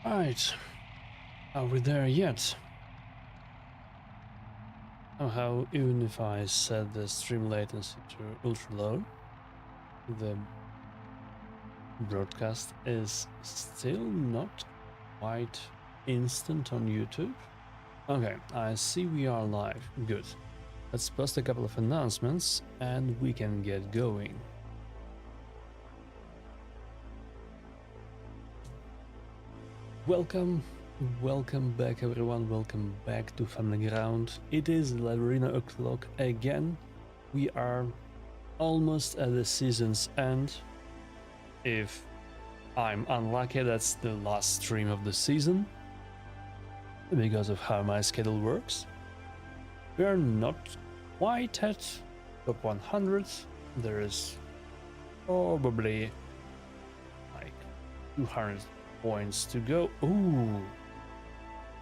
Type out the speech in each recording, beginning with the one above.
Right. Are we there yet? Somehow, even if I set the stream latency to ultra low, the broadcast is still not quite instant on YouTube. Okay, I see we are live. Good. Let's post a couple of announcements and we can get going. Welcome back everyone, welcome back to Family Ground. It is 11 o'clock again. We are almost at the season's end. If I'm unlucky, that's the last stream of the season, because of how my schedule works. We are not quite at top 100. There is probably like 200 points to go. Ooh,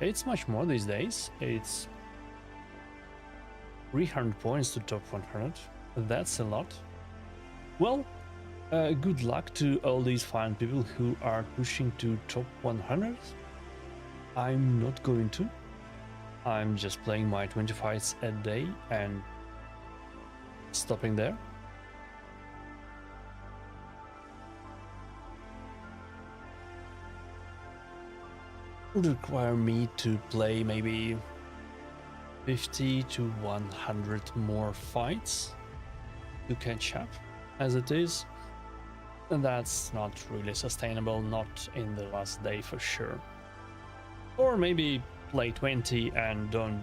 it's much more these days. It's 300 points to top 100. That's a lot. Well, good luck to all these fine people who are pushing to top 100. I'm not going to. I'm just playing my 20 fights a day and stopping there. Would require me to play maybe 50 to 100 more fights to catch up as it is, and that's not really sustainable, not in the last day for sure. Or maybe play 20 and don't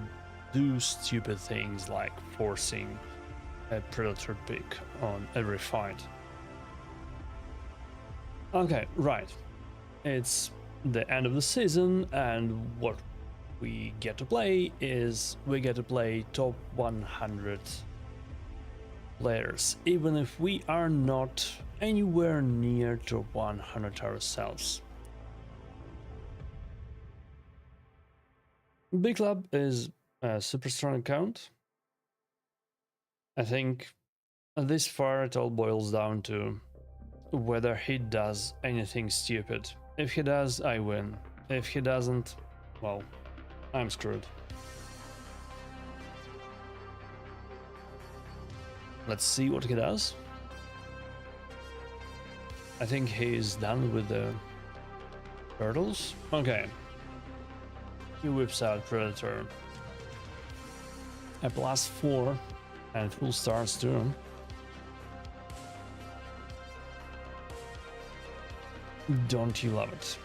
do stupid things like forcing a predator pick on every fight. Okay, right. It's the end of the season, and what we get to play is we get to play top 100 players, even if we are not anywhere near top 100 ourselves. Big Club is a super strong account. I think this far it all boils down to whether he does anything stupid. If he does, I win. If he doesn't, well, I'm screwed. Let's see what he does. I think he's done with the turtles. Okay. He whips out Predator. A +4 and full stars turn. Don't you love it?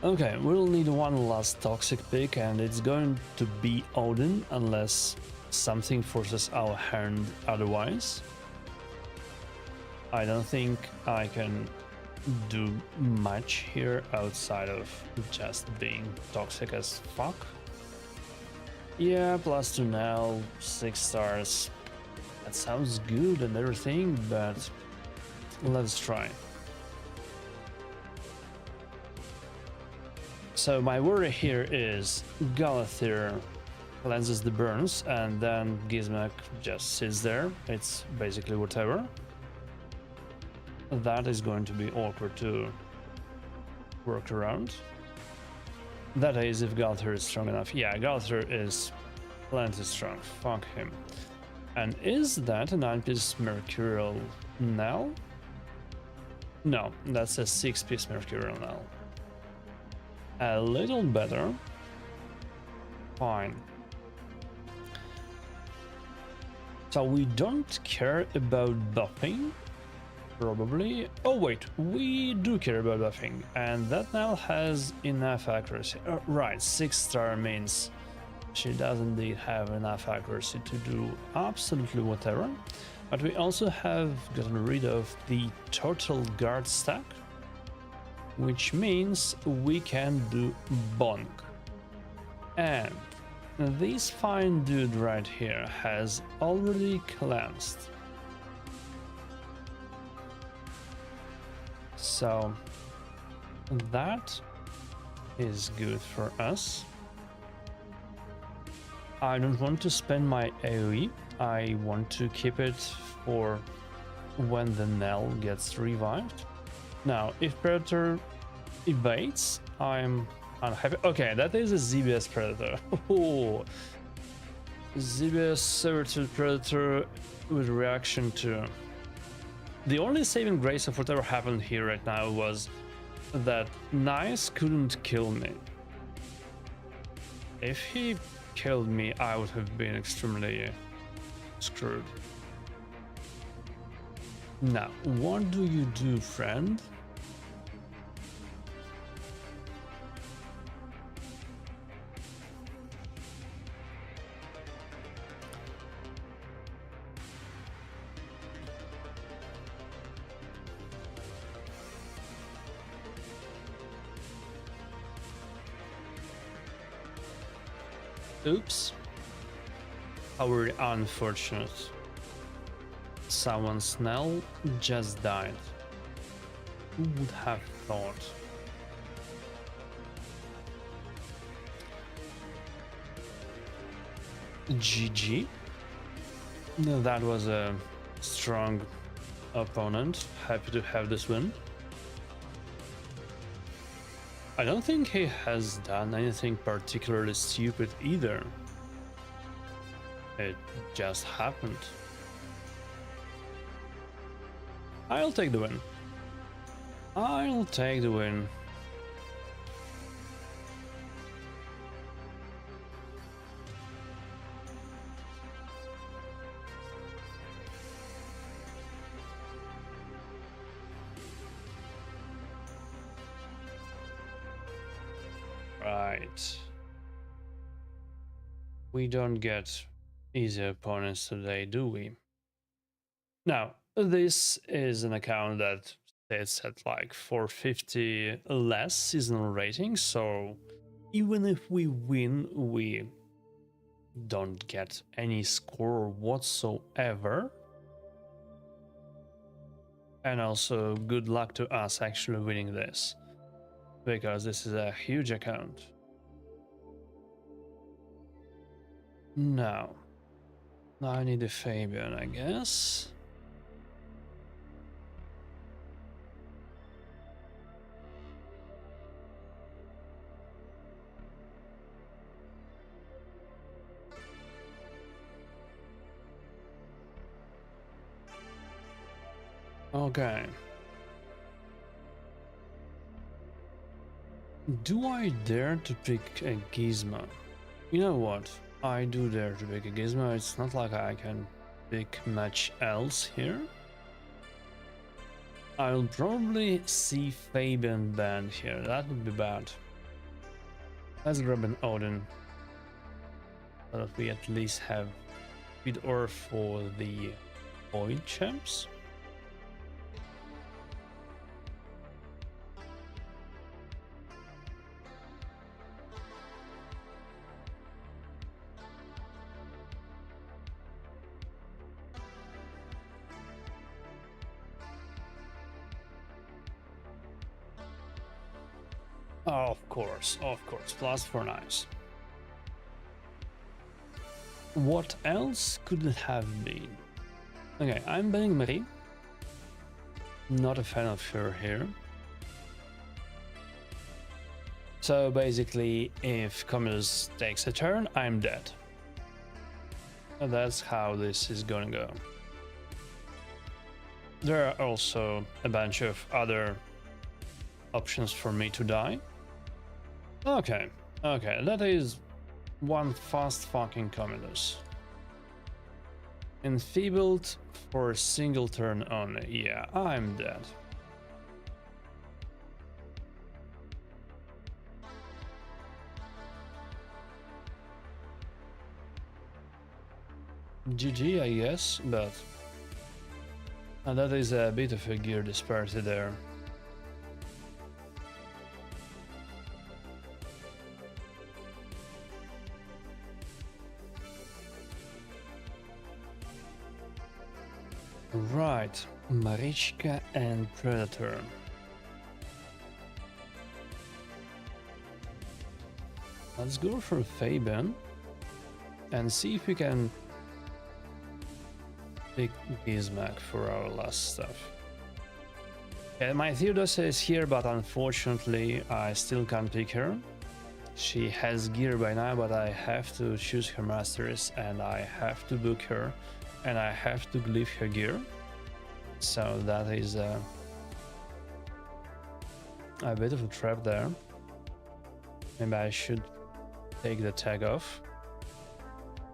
Okay, we'll need one last toxic pick, and it's going to be Odin unless something forces our hand otherwise. I don't think I can do much here outside of just being toxic as fuck. Yeah, +2 now, 6 stars. That sounds good and everything, but let's try. So my worry here is Galathir cleanses the burns and then Gizmek just sits there. It's basically whatever. That is going to be awkward to work around. That is if Galathir is strong enough. Yeah, Galathir is plenty strong. Fuck him. And is that a 9-piece Mercurial Knell? No, that's a 6-piece Mercurial Knell. A little better. Fine. So we don't care about buffing, probably. Oh wait, we do care about buffing, and that now has enough accuracy. Right, 6-star means she does indeed have enough accuracy to do absolutely whatever, but we also have gotten rid of the total guard stack, which means we can do bonk. And this fine dude right here has already cleansed. So that is good for us. I don't want to spend my AoE. I want to keep it for when the Nell gets revived. Now, if Predator evades, I'm unhappy. Okay, that is a ZBS Predator. Oh, ZBS Servitude Predator with reaction to... The only saving grace of whatever happened here right now was that Nice couldn't kill me. If he killed me, I would have been extremely screwed. Now, what do you do, friend? Oops. How very unfortunate. Someone's Snell just died. Who would have thought? GG. No, that was a strong opponent. Happy to have this win. I don't think he has done anything particularly stupid either. It just happened. I'll take the win. I'll take the win. Right. We don't get easy opponents today, do we? Now, this is an account that sits at like 450 less seasonal rating, so even if we win, we don't get any score whatsoever. And also, good luck to us actually winning this, because this is a huge account. Now, I need a Fabian, I guess. Okay. Do I dare to pick a Gizmo? You know what? I do dare to pick a Gizmo. It's not like I can pick much else here. I'll probably see Fabian banned here. That would be bad. Let's grab an Odin, so that we at least have speed ore for the Void champs. Oh, of course, plus 4 knives. What else could it have been? Okay, I'm banning Marie. Not a fan of her here. So basically, if Commodus takes a turn, I'm dead. And that's how this is gonna go. There are also a bunch of other options for me to die. Okay, that is one fast fucking Commodus. Enfeebled for a single turn only. Yeah, I'm dead. GG, I guess, but that is a bit of a gear disparity there. Right, Marichka and Predator. Let's go for Fabian and see if we can pick Gizmak for our last stuff. Yeah, my Theodosia is here, but unfortunately I still can't pick her. She has gear by now, but I have to choose her masters, and I have to book her, and I have to glyph her gear. So that is a bit of a trap there. Maybe I should take the tag off,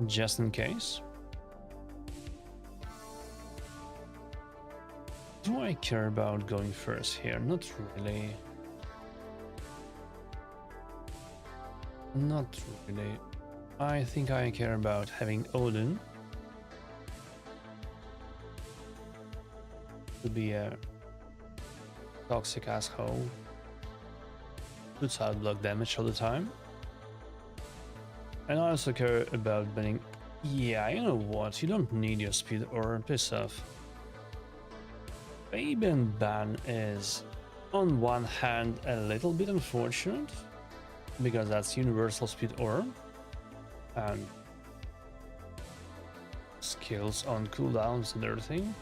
just in case. Do I care about going first here? Not really. Not really. I think I care about having Odin to be a toxic asshole. Puts out block damage all the time. And I also care about banning. Yeah, you know what? You don't need your speed or piss off. Fabian ban is, on one hand, a little bit unfortunate, because that's universal speed orb and skills on cooldowns and everything.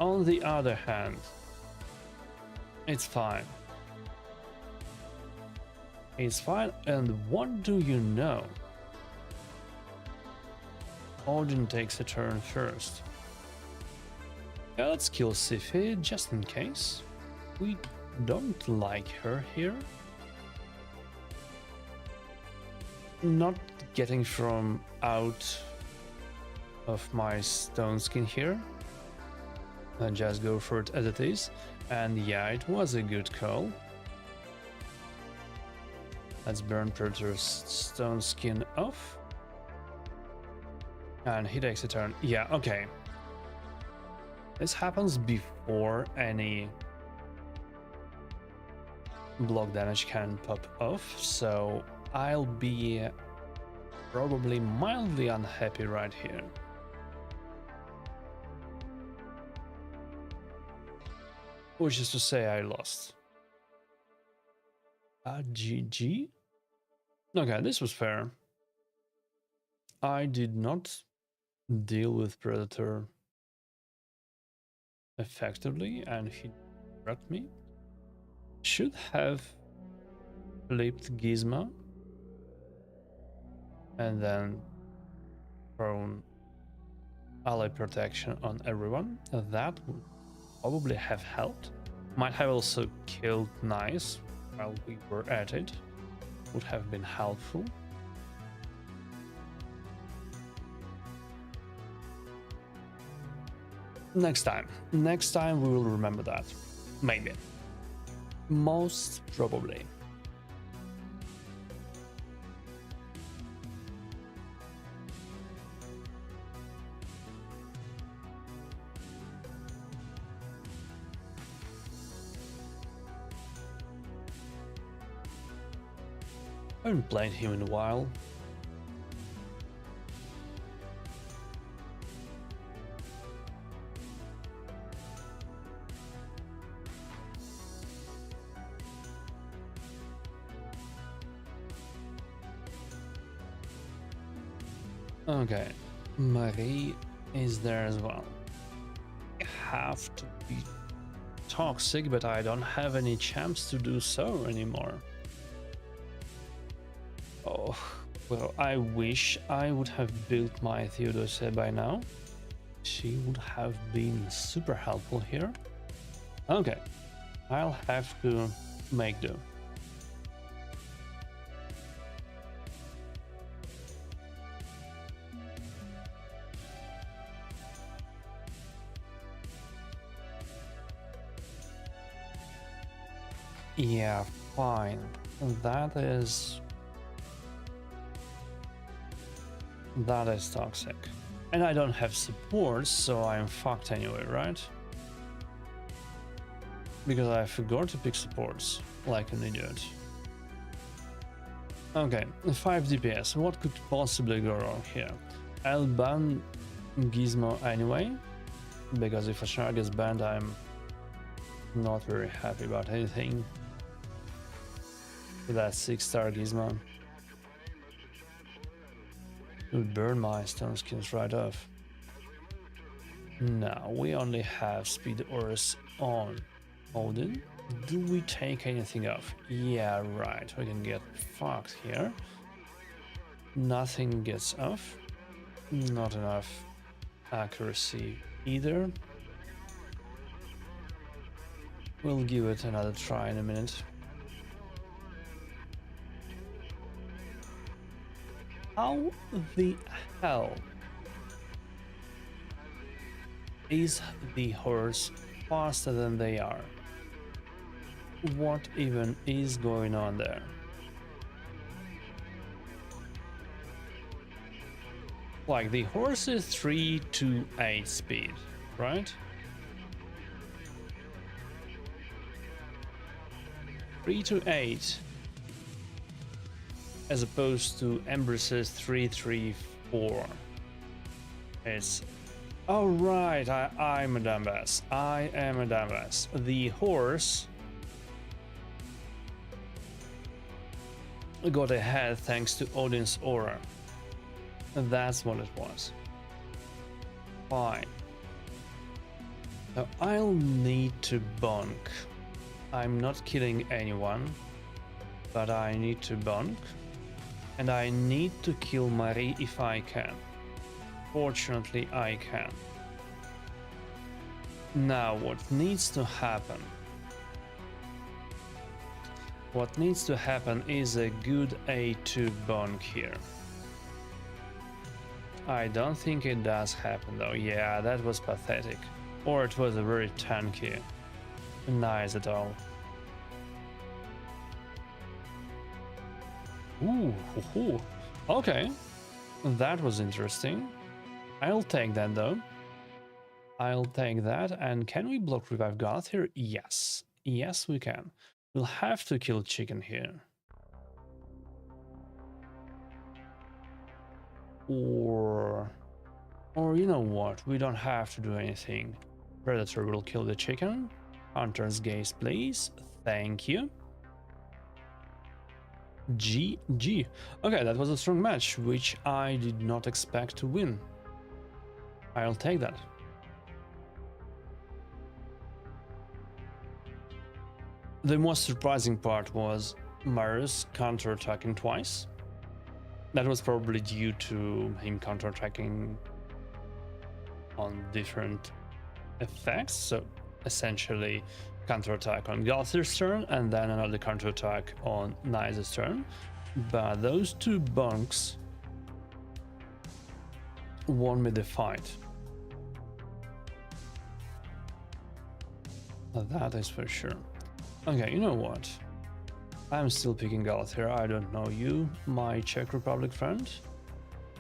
On the other hand, it's fine. It's fine, and what do you know? Odin takes a turn first. Yeah, let's kill Siphi, just in case. We don't like her here. Not getting from out of my stone skin here. And just go for it as it is. And yeah, it was a good call. Let's burn Predator's stone skin off. And he takes a turn. Yeah, okay. This happens before any block damage can pop off, so I'll be probably mildly unhappy right here. Which is to say I lost. GG? Okay, this was fair. I did not deal with Predator effectively, and he wrecked me. Should have flipped Gizmo and then thrown ally protection on everyone. That would probably have helped. Might have also killed Nice while we were at it. Would have been helpful. Next time we will remember that. Maybe. Most probably. I haven't played him in a while. Okay, Marie is there as well. I have to be toxic, but I don't have any chance to do so anymore. Oh, well, I wish I would have built my Theodosia by now. She would have been super helpful here. Okay, I'll have to make do. Yeah, fine. That is toxic. And I don't have support, so I'm fucked anyway, right? Because I forgot to pick supports, like an idiot. Okay, 5 DPS. What could possibly go wrong here? I'll ban Gizmo anyway, because if a Shard gets banned, I'm not very happy about anything. That 6-star Gizmo would burn my stone skins right off. Now we only have speed ores on Odin. Do we take anything off? Yeah, right. We can get fucked here. Nothing gets off. Not enough accuracy either. We'll give it another try in a minute. How the hell is the horse faster than they are? What even is going on there? Like, the horse is 3 to 8 speed, right? 3 to 8 as opposed to Embrace's 334. It's oh right, I'm a dumbass. I am a dumbass. The horse got ahead thanks to Odin's aura. That's what it was. Fine. So I'll need to bonk. I'm not killing anyone, but I need to bonk. And I need to kill Marie if I can. Fortunately, I can. Now, what needs to happen? What needs to happen is a good A2 bonk here. I don't think it does happen though. Yeah, that was pathetic. Or it was a very tanky. Nice at all. Ooh, okay. That was interesting. I'll take that though. I'll take that. And can we block Revive Goth here? Yes. Yes, we can. We'll have to kill chicken here. Or you know what? We don't have to do anything. Predator will kill the chicken. Hunter's Gaze, please. Thank you. GG. Okay, that was a strong match, which I did not expect to win. I'll take that. The most surprising part was Marius counterattacking twice. That was probably due to him counterattacking on different effects. So essentially counterattack on Galthir's turn and then another counterattack on Nice's turn. But those two bonks won me the fight. That is for sure. Okay, you know what? I'm still picking Galthir. I don't know you, my Czech Republic friend.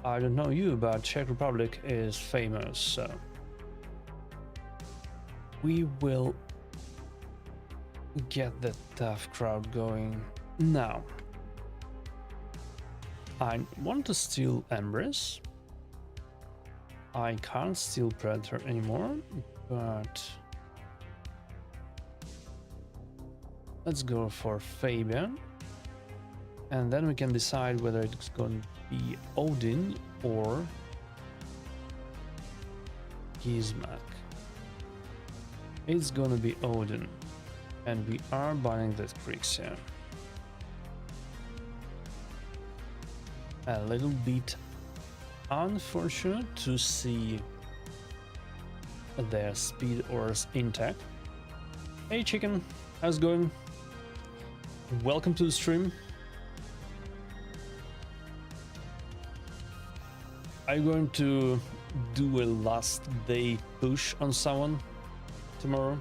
I don't know you, but Czech Republic is famous, so we will get the tough crowd going now. I want to steal Embrace. I can't steal Predator anymore, but let's go for Fabian. And then we can decide whether it's going to be Odin or Gizmak. It's gonna be Odin. And we are buying the Krixia. A little bit unfortunate to see their speed ores intact. Hey chicken, how's it going? Welcome to the stream. Are you going to do a last day push on someone tomorrow?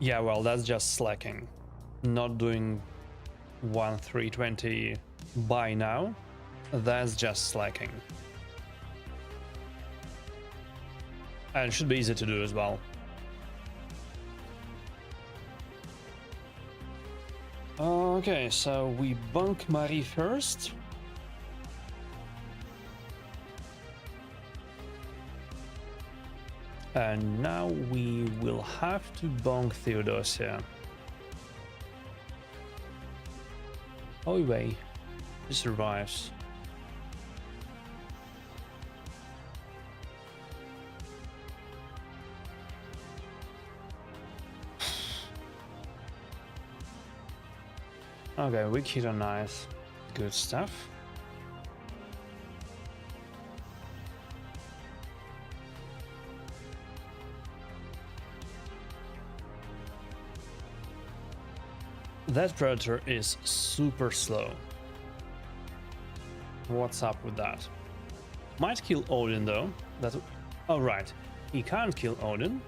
Yeah, well, that's just slacking. Not doing 1-3-20 by now. That's just slacking. And it should be easy to do as well. Okay, so we bunk Marie first. And now we will have to bonk Theodosia. Oh wait, she survives. Okay, weak hit on nice. Good stuff. That Predator is super slow. What's up with that? Might kill Odin though. That. Oh right, he can't kill Odin.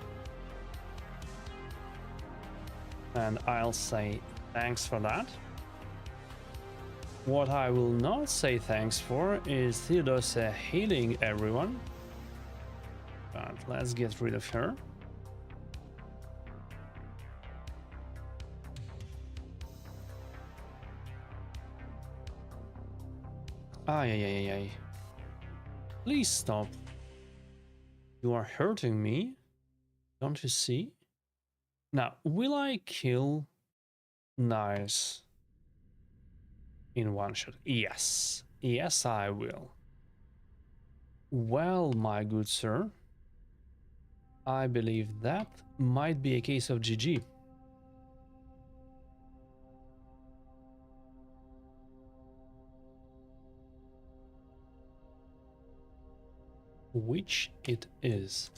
And I'll say thanks for that. What I will not say thanks for is Theodosia healing everyone. But let's get rid of her. Ay. Please stop. You are hurting me. Don't you see? Now, will I kill Nice in one shot? Yes. Yes, I will. Well, my good sir, I believe that might be a case of GG. Which it is.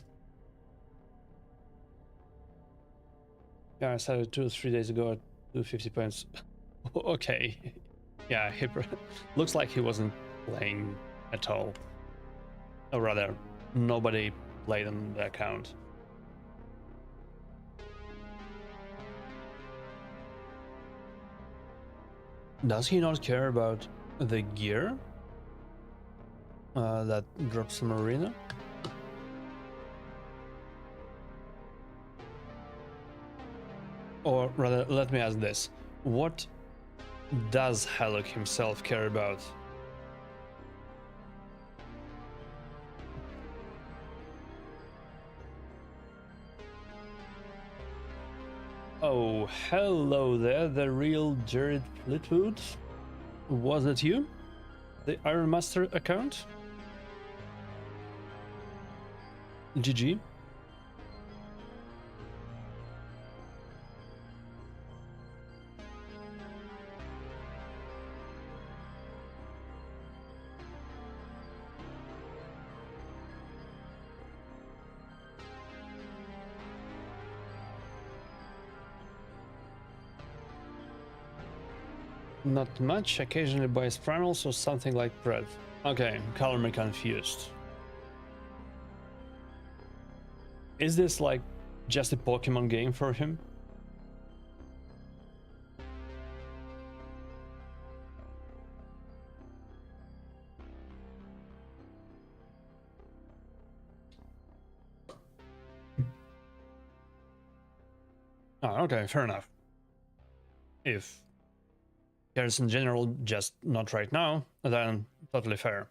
Yeah, I started 2 or 3 days ago at 250 points. Okay. Yeah, he looks like he wasn't playing at all. Or rather, nobody played on the account. Does he not care about the gear that drops from Arena? Or rather, let me ask this. What does Haluk himself care about? Oh, hello there, the real Jared Fleetwood. Was it you? The Iron Master account? GG. Not much, occasionally buys primals or something like bread. Okay, color me confused. Is this like just a Pokemon game for him? Oh, okay, fair enough. If cares in general, just not right now, then totally fair.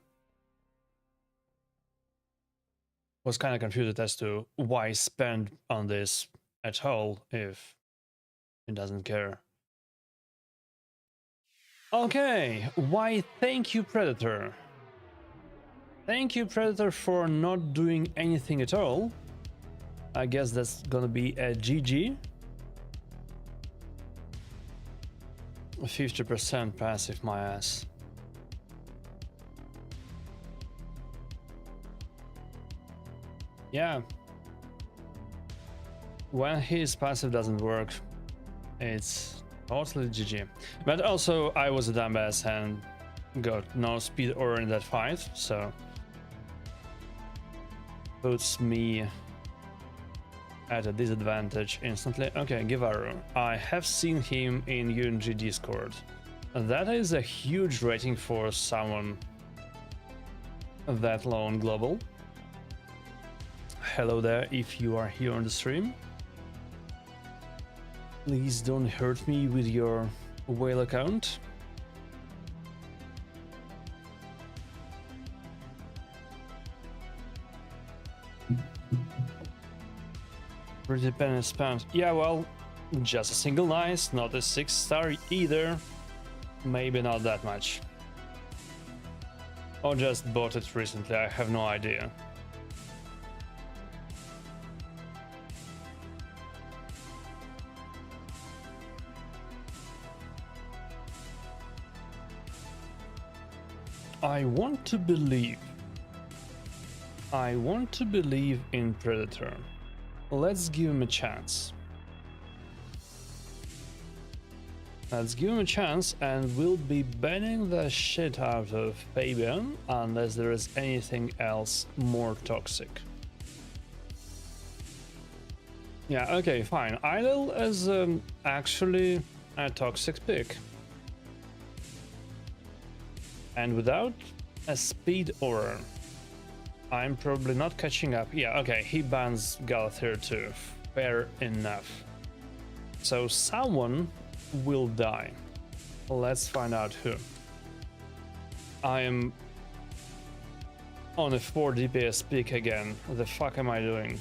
Was kind of confused as to why spend on this at all if it doesn't care. Okay, why thank you Predator. Thank you Predator for not doing anything at all. I guess that's gonna be a GG. 50% passive, my ass. Yeah. When his passive doesn't work, it's totally GG. But also, I was a dumbass and got no speed or in that fight, so puts me at a disadvantage instantly. Okay, Givaru. I have seen him in UNG Discord. That is a huge rating for someone that low on global. Hello there, if you are here on the stream. Please don't hurt me with your whale account. Pretty penny spent. Yeah, well, just a single nice, not a 6-star either. Maybe not that much. Or just bought it recently, I have no idea. I want to believe in Predator. Let's give him a chance. Let's give him a chance, and we'll be banning the shit out of Fabian unless there is anything else more toxic. Yeah, okay, fine. Idle is actually a toxic pick. And without a speed aura, I'm probably not catching up. Yeah, okay, he bans Galathir too. Fair enough. So someone will die. Let's find out who. I am on a 4 DPS peak again. What the fuck am I doing?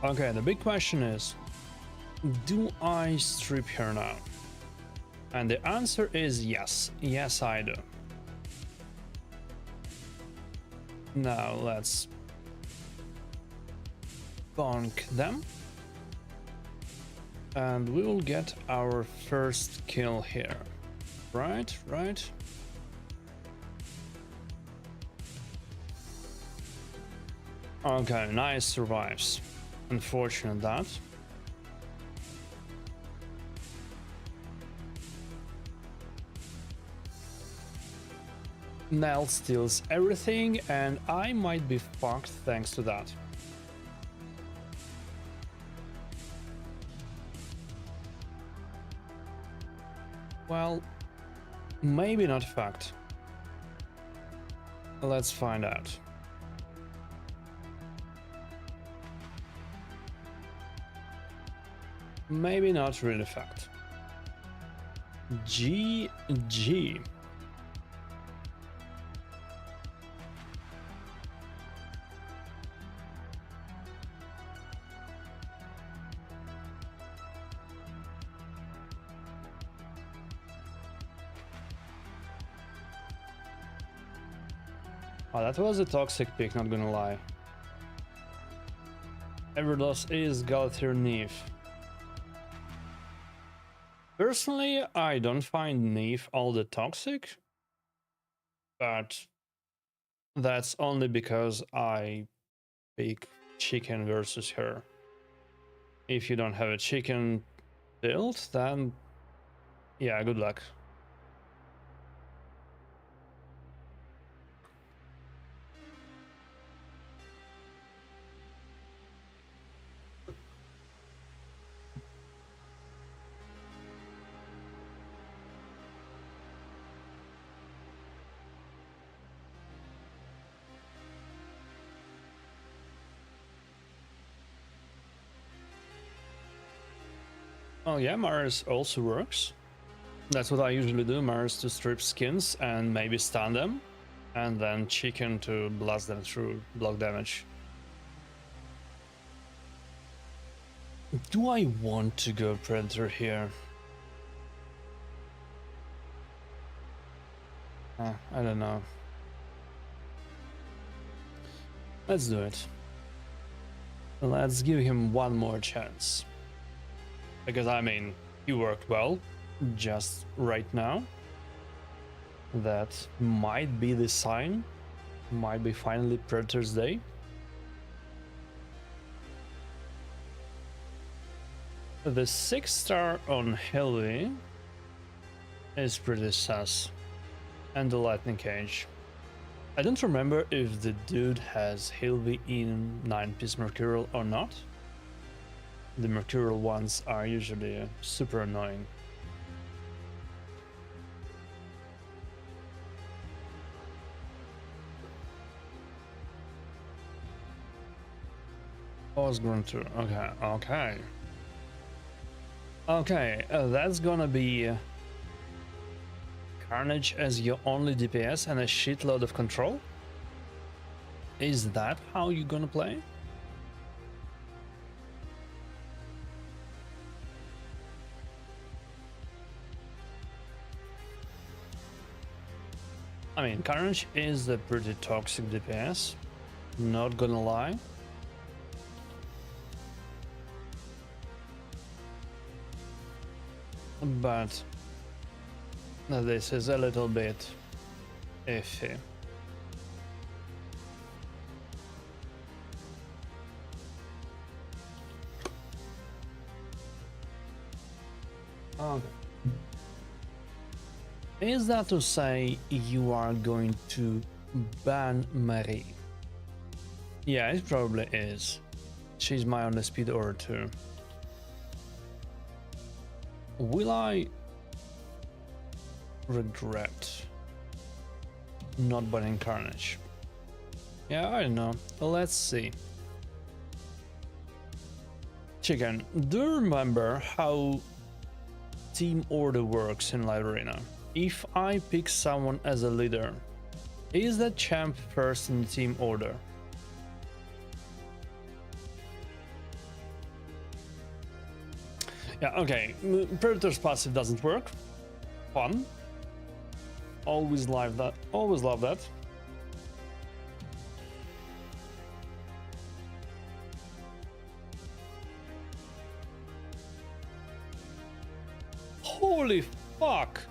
Okay, the big question is, do I strip her now? And the answer is yes. Yes, I do. Now let's bonk them. And we will get our first kill here. Right, right. Okay, nice, survives. Unfortunate that. Nell steals everything, and I might be fucked thanks to that. Well, maybe not fucked. Let's find out. Maybe not really fucked. GG. Oh, that was a toxic pick, not gonna lie. Everloss is Galathir Neve. Personally, I don't find Neve all that toxic, but that's only because I pick chicken versus her. If you don't have a chicken build, then yeah, good luck. Oh yeah, Mars also works. That's what I usually do, Mars to strip skins and maybe stun them, and then chicken to blast them through block damage. Do I want to go Predator here? I don't know. Let's do it. Let's give him one more chance. Because I mean, he worked well just right now. That might be the sign. Might be finally Predator's Day. The 6-star on Hilvy is pretty sus. And the Lightning Cage. I don't remember if the dude has Hilvy in 9-piece Mercurial or not. The Mercurial ones are usually super annoying. was going to. Okay, okay. Okay, that's gonna be Carnage as your only DPS and a shitload of control? Is that how you're gonna play? I mean, Carnage is a pretty toxic DPS, not gonna lie. But this is a little bit iffy. Okay. Is that to say you are going to ban Marie? Yeah, it probably is. She's my only speed aura too. Will I regret not banning Carnage? Yeah, I don't know. Let's see. Chicken, do you remember how team order works in Live Arena? If I pick someone as a leader, is that champ first in team order? Yeah, okay. Predator's passive doesn't work. Fun. Always love that. Always love that. Holy fuck!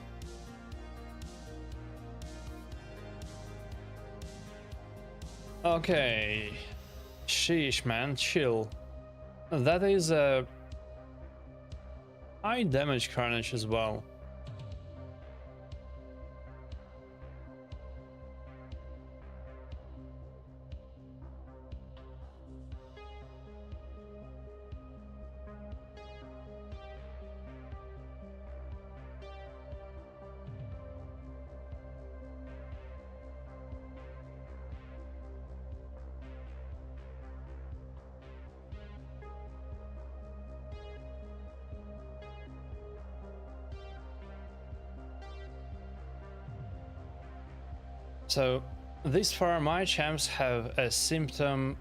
Okay. Sheesh, man, chill. That is a high damage Carnage as well. So, this far my champs have a symptom,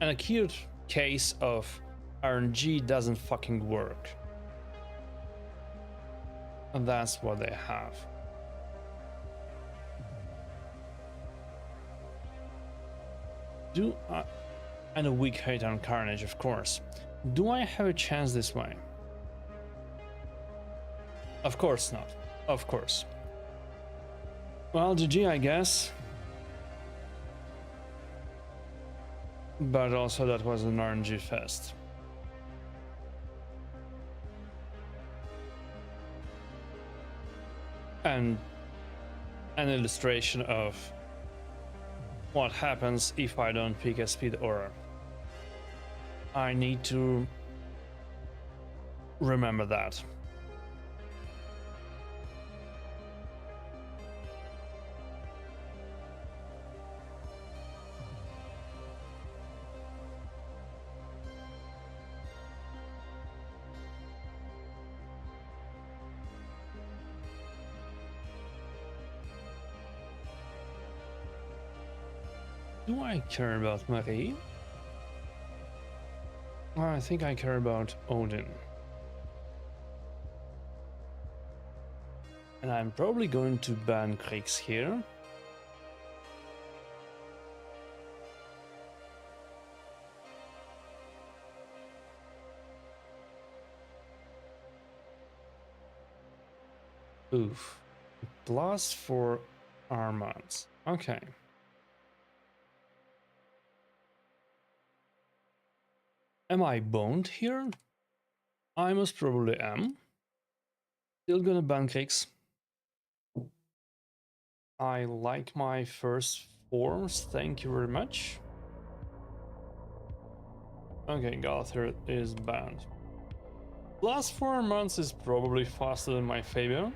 an acute case of RNG doesn't fucking work. And that's what they have. And a weak hate on Carnage, of course. Do I have a chance this way? Of course not. Of course. Well, GG, I guess. But also that was an RNG fest. And an illustration of what happens if I don't pick a speed aura. I need to remember that. Do I care about Marie? Well, I think I care about Odin. And I'm probably going to ban Kriegs here. Oof. Plus 4 armaments. Okay. Am I boned here? I most probably am. Still gonna ban Kriegs. I like my first forms, thank you very much. Okay, Galathir is banned. Plus 4 months is probably faster than my Fabian.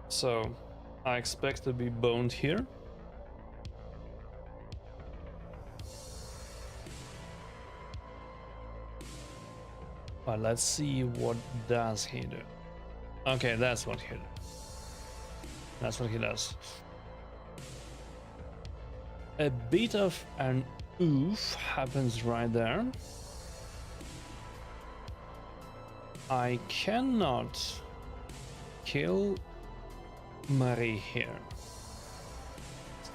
So, I expect to be boned here. But let's see what does he do. Okay, that's what he does. That's what he does. A bit of an oof happens right there. I cannot kill Marie here.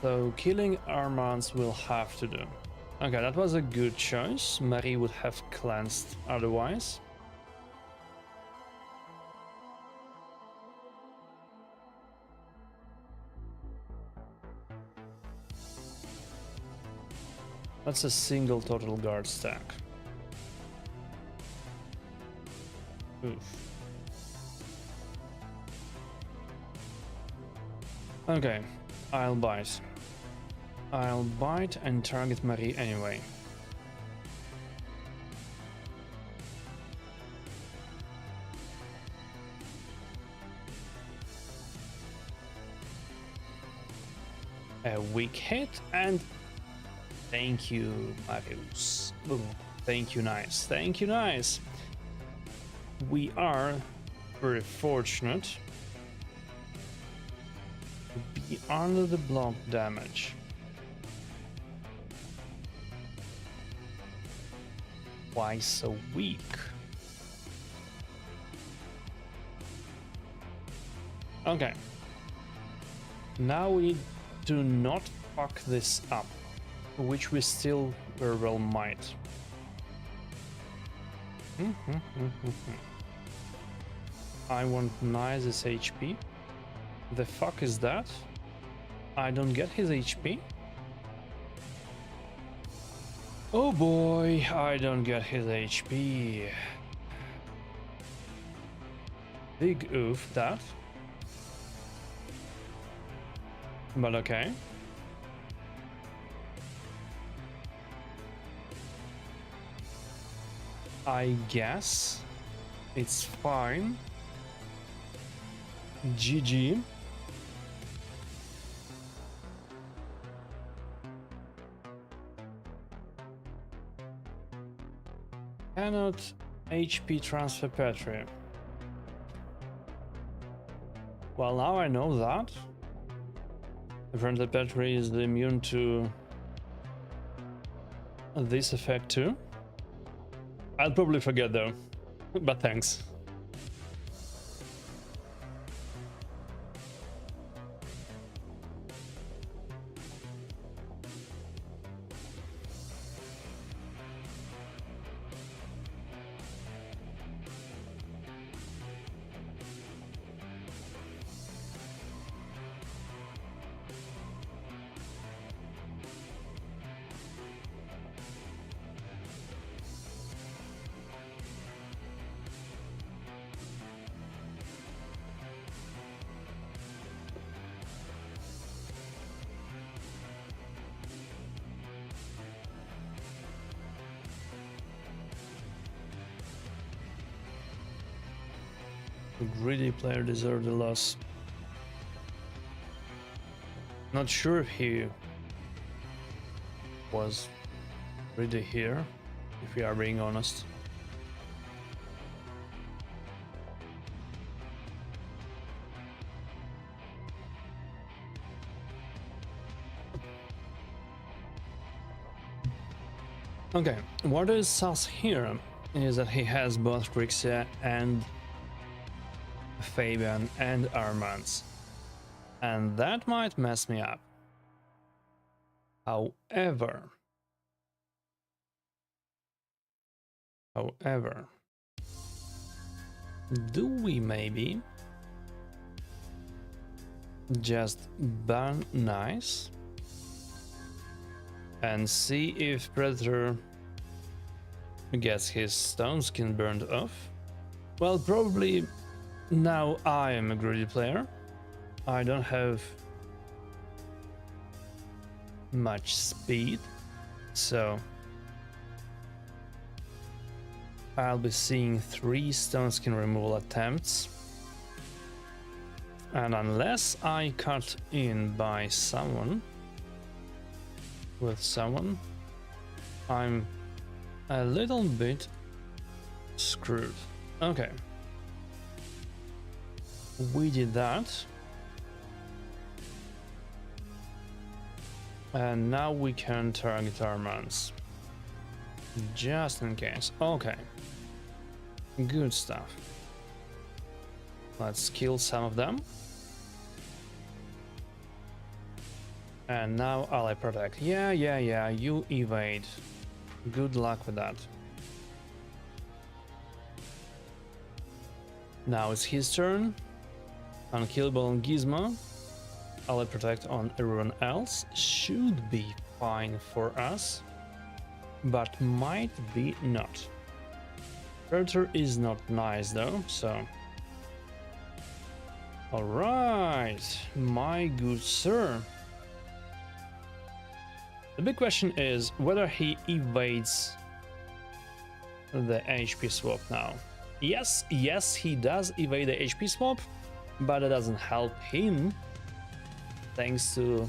So killing Armands will have to do. Okay, that was a good choice. Marie would have cleansed otherwise. That's a single total guard stack. Oof. Okay, I'll bite. I'll bite and target Marie anyway. A weak hit and thank you, Marius. Ooh, thank you, nice. Thank you, nice. We are very fortunate to be under the block damage. Why so weak? Okay. Now we do not fuck this up, which we still very well might. I want Nice's HP. The fuck is that? I don't get his HP. Oh boy, I don't get his HP. Big oof, that. But okay. I guess it's fine. GG. Cannot HP transfer Petri. Well, now I know that. Apparently Petri is immune to this effect too. I'll probably forget though, but thanks. The greedy player deserved the loss. Not sure if he was greedy here, if we are being honest. Okay, what is sus here is that he has both Grixia and Fabian and Armands, and that might mess me up. However, do we maybe just ban Nice and see if Predator gets his stone skin burned off? Well, probably. Now I am a greedy player. I don't have much speed, so I'll be seeing 3 stone skin removal attempts. And unless I cut in by someone, I'm a little bit screwed. Okay. We did that. And now we can target our mons. Just in case. Okay. Good stuff. Let's kill some of them. And now ally protect. Yeah, you evade. Good luck with that. Now it's his turn. Unkillable on Gizmo. Ally protect on everyone else. Should be fine for us, but might be not. Predator is not nice though, so... Alright, my good sir. The big question is whether he evades the HP swap now. Yes, he does evade the HP swap, but it doesn't help him thanks to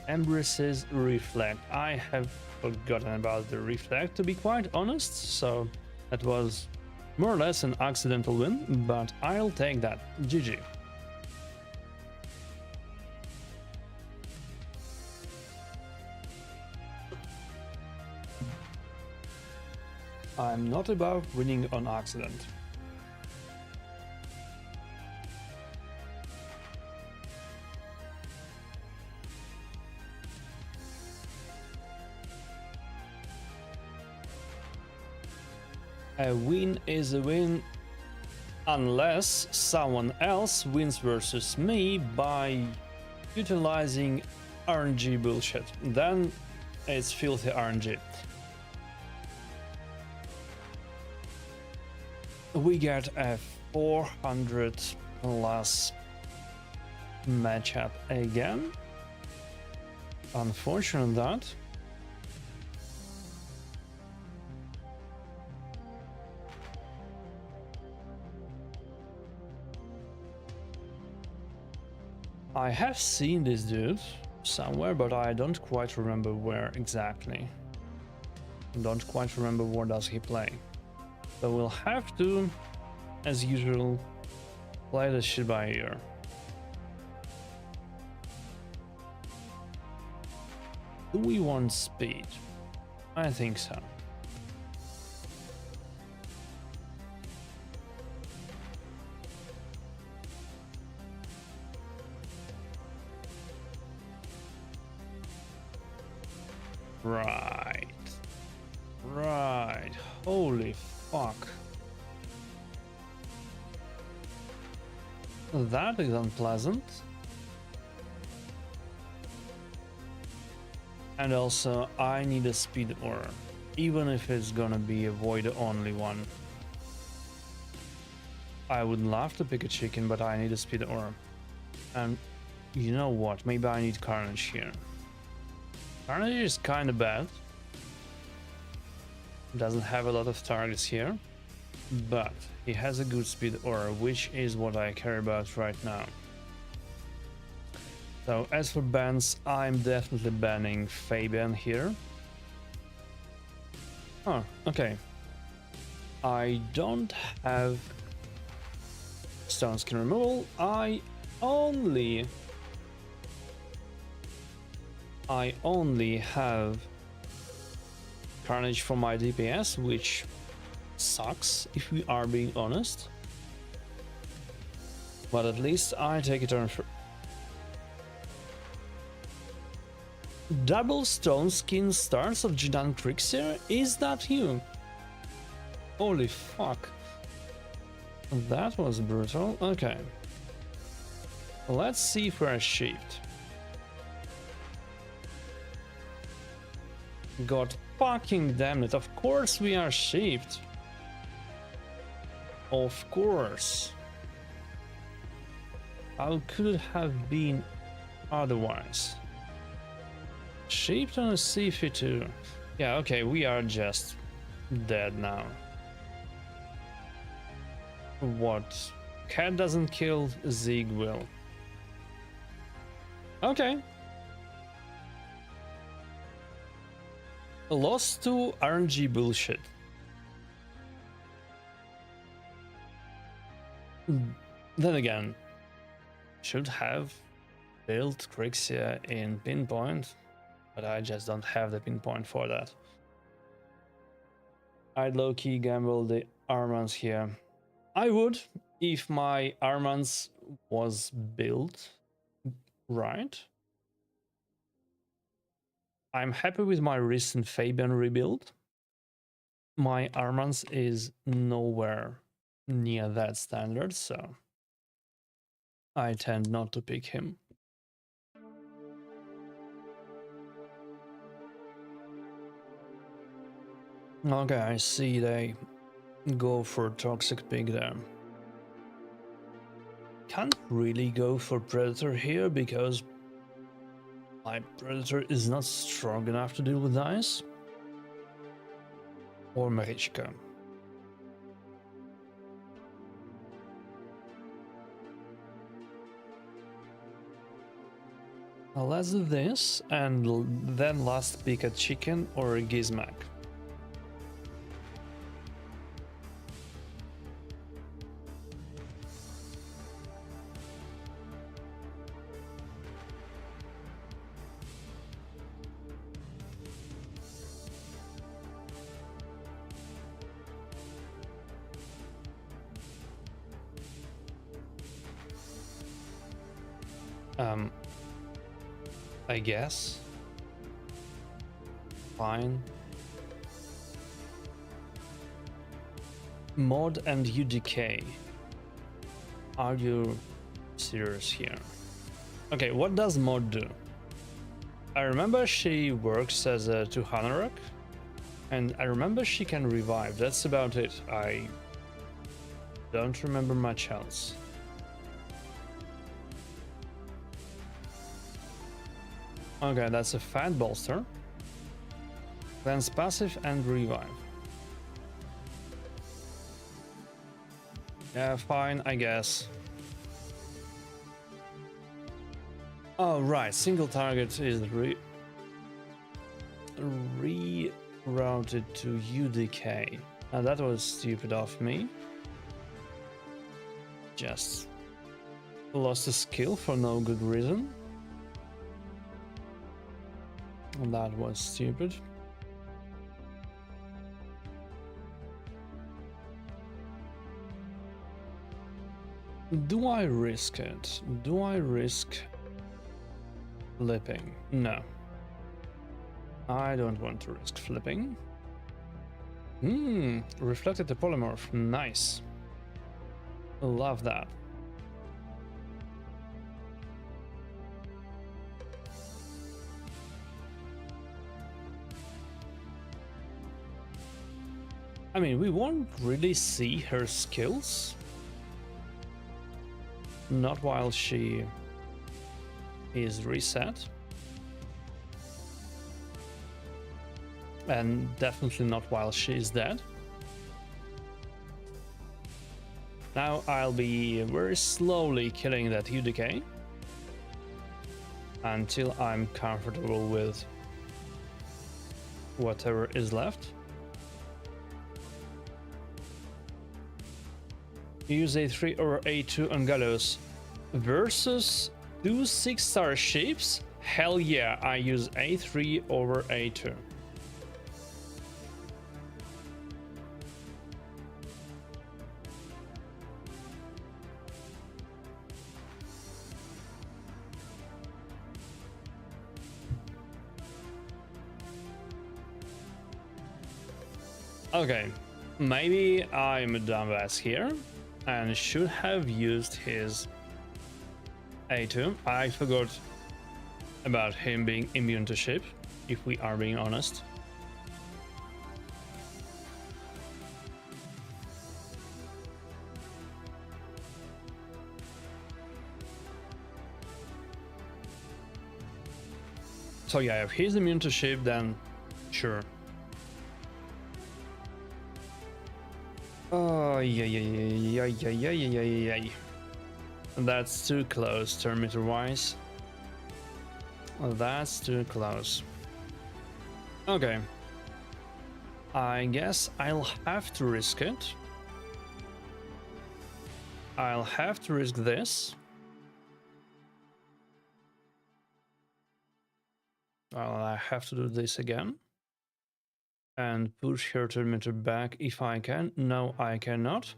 Embrace's Reflect. I have forgotten about the Reflect, to be quite honest, so that was more or less an accidental win, but I'll take that. GG. I'm not above winning on accident. A win is a win unless someone else wins versus me by utilizing RNG bullshit. Then it's filthy RNG. We get a 400 plus matchup again. Unfortunate that. I have seen this dude somewhere, but I don't quite remember where exactly. Don't quite remember where does he play. So we'll have to, as usual, play this shit by ear. Do we want speed? I think so. Right. Right. Holy fuck. That is unpleasant. And also, I need a speed aura, even if it's gonna be a void only one. I would love to pick a chicken, but I need a speed aura. And you know what? Maybe I need Carnage here. Carnage is kind of bad. Doesn't have a lot of targets here, but he has a good speed aura, which is what I care about right now. So as for bans, I'm definitely banning Fabian here. Oh, okay. I don't have stone skin removal. I only have Carnage for my DPS, which sucks if we are being honest. But at least I take a turn for double stone skin stars of Jidan Krixir. Is that you? Holy fuck. That was brutal. Okay. Let's see if we're sheeped. God fucking damn it. Of course we are sheeped. Of course. How could it have been otherwise? Sheeped on a C52. Yeah, okay, we are just dead now. What? Cat doesn't kill, Zig will. Okay. Lost to RNG bullshit. Then again, should have built Grixia in pinpoint, but I just don't have the pinpoint for that. I'd low-key gamble the Armans here. I would, if my Armans was built right. I'm happy with my recent Fabian rebuild. My Armans is nowhere near that standard, so I tend not to pick him. Okay, I see they go for Toxic Pig there. Can't really go for Predator here because my Predator is not strong enough to deal with Ice. Or Marichka. Now let's do this and then last pick a Chicken or a Gizmak. I guess. Fine. Mod and UDK. Are you serious here? Okay, what does Mod do? I remember she works as a 200, and I remember she can revive. That's about it. I don't remember much else. Okay, that's a Fat Bolster. Cleanse passive and revive. Yeah, fine, I guess. Oh, right, single target is rerouted to UDK. Now that was stupid of me. Just lost a skill for no good reason. That was stupid. Do I risk it? Do I risk flipping? No. I don't want to risk flipping. Reflected the polymorph. Nice. Love that. I mean, we won't really see her skills. Not while she is reset. And definitely not while she is dead. Now I'll be very slowly killing that UDK until I'm comfortable with whatever is left. Use A3 or A2 on Gallows versus 2 6-star ships. Hell yeah, I use A3 over A2. Okay, maybe I'm a dumbass here and should have used his A2. I forgot about him being immune to ship, if we are being honest. So yeah, if he's immune to ship, then sure. Oh, yeah. That's too close, Terminator-wise. That's too close. Okay. I guess I'll have to risk it. I'll have to risk this. I have to do this again. And push her Terminator back if I can. No, I cannot.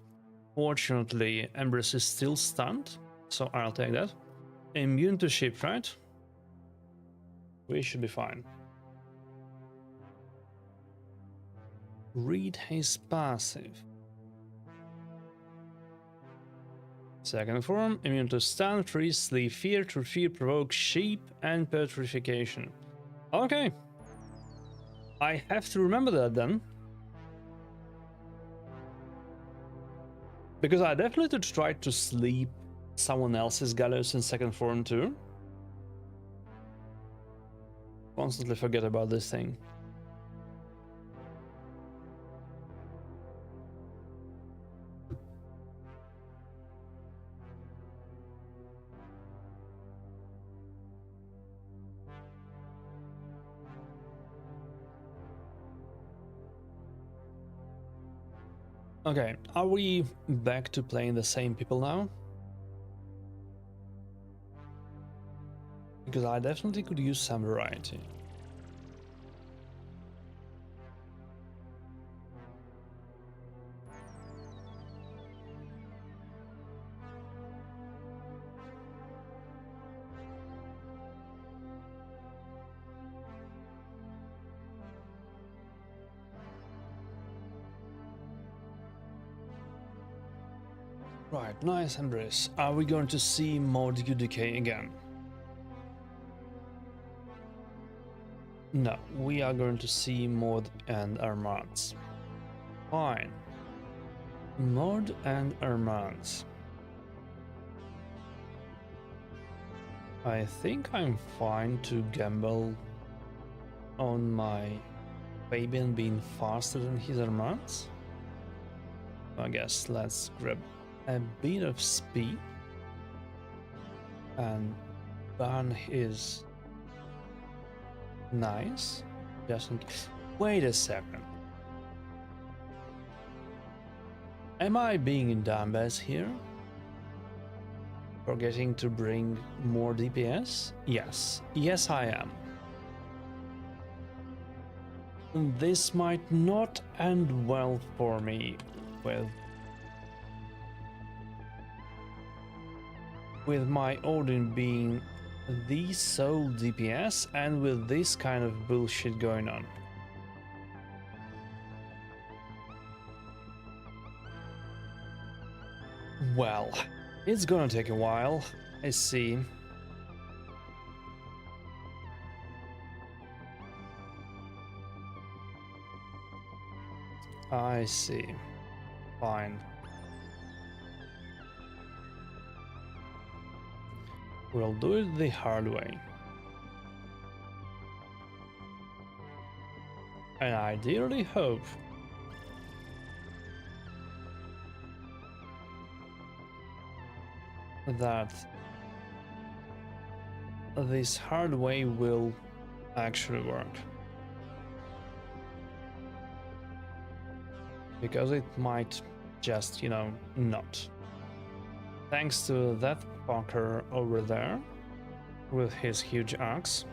Fortunately, Empress is still stunned, so I'll take that. Immune to ship, right? We should be fine. Read his passive. Second form, immune to stun, freeze, sleep, fear, to fear, provoke, sheep, and petrification. Okay. I have to remember that then. Because I definitely tried to sleep someone else's Gallows in second form too. Constantly forget about this thing. Okay, are we back to playing the same people now? Because I definitely could use some variety. Right, nice Embrace. Are we going to see more UDK again? No, we are going to see Mod and Armands. Fine. Mod and Armands. I think I'm fine to gamble on my Fabian being faster than his Armands. I guess let's grab a bit of speed and ban his nice. Just in case. Wait a second. Am I being dumbass here? Forgetting to bring more DPS? Yes. Yes, I am. This might not end well for me with my Odin being the sole DPS and with this kind of bullshit going on. Well, it's gonna take a while, I see. I see. Fine. We'll do it the hard way. And I dearly hope that this hard way will actually work. Because it might just, not. Thanks to that fucker over there with his huge axe.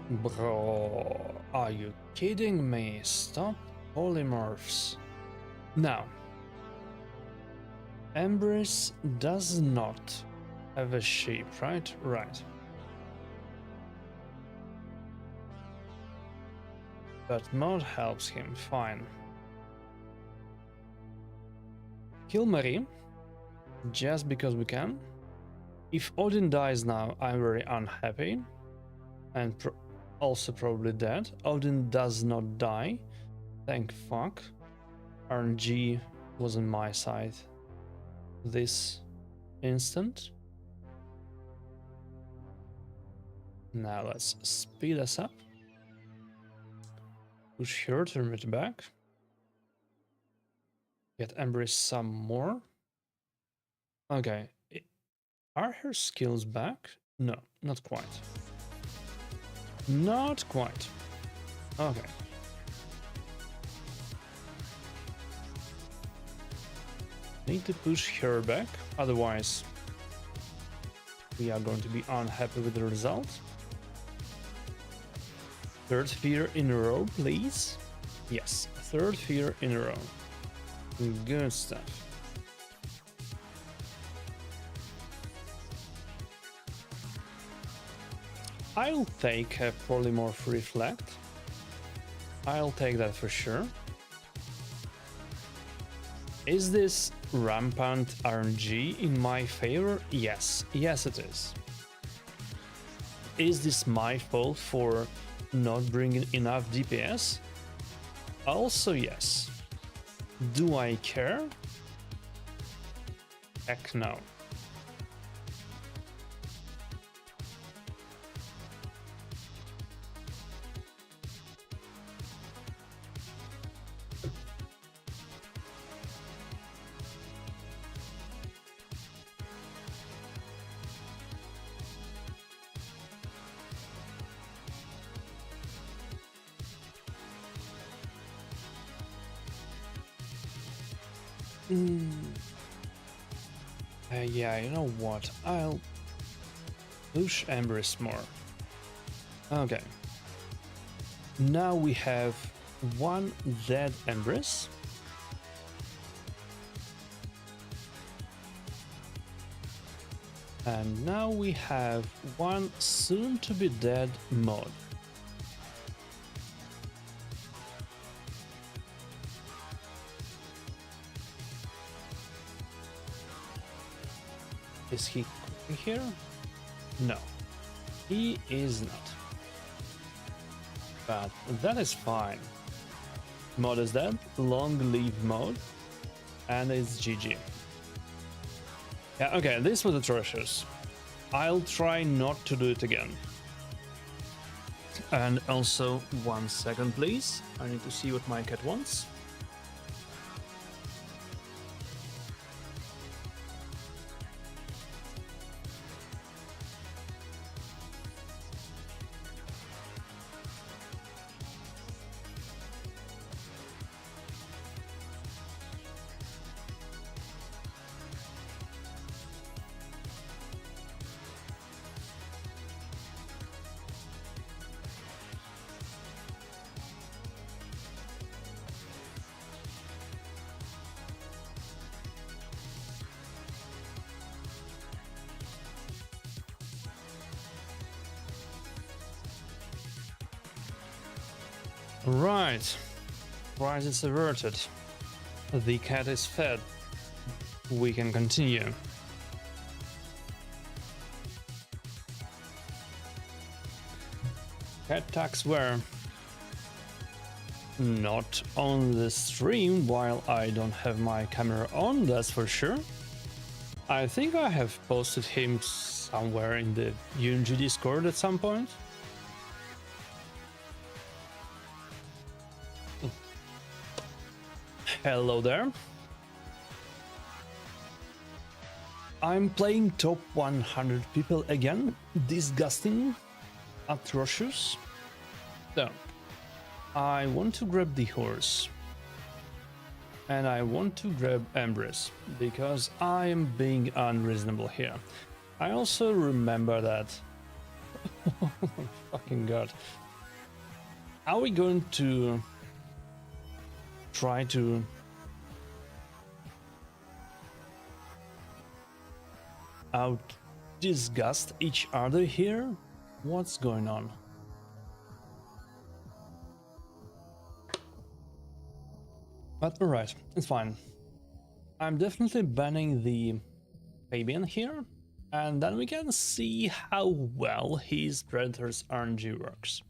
Bro, are you kidding me? Stop polymorphs. Now, Embrace does not have a sheep, right? Right. But Mod helps him, fine. Kill Marie, just because we can. If Odin dies now, I'm very unhappy. And also probably dead. Odin does not die. Thank fuck. RNG was on my side this instant. Now let's speed us up. Push her to remit back. Get Embrace some more. Okay. Are her skills back? No, not quite. Not quite. Okay. Need to push her back, otherwise we are going to be unhappy with the result. Third fear in a row, please. Yes, third fear in a row. Good stuff. I'll take a Polymorph Reflect. I'll take that for sure. Is this rampant RNG in my favor? Yes, yes it is. Is this my fault for not bringing enough DPS? Also yes. Do I care? Heck no. Yeah, you know what? I'll push Empress more. Okay. Now we have one dead Empress. And now we have one soon to be dead mod. Is he here? No, he is not. But that is fine. Mod is dead, long live mode, and it's GG. Yeah, okay, this was atrocious. I'll try not to do it again. And also, 1 second please, I need to see what my cat wants. Right, crisis averted. The cat is fed. We can continue. Cat tags were not on the stream while I don't have my camera on, that's for sure. I think I have posted him somewhere in the UNG Discord at some point. Hello there. I'm playing top 100 people again. Disgusting. Atrocious. So, I want to grab the horse. And I want to grab Empress, because I am being unreasonable here. I also remember that... oh my fucking god. Are we going to try to out disgust each other here? What's going on? But alright, it's fine. I'm definitely banning the Fabian here, and then we can see how well his Predator's RNG works.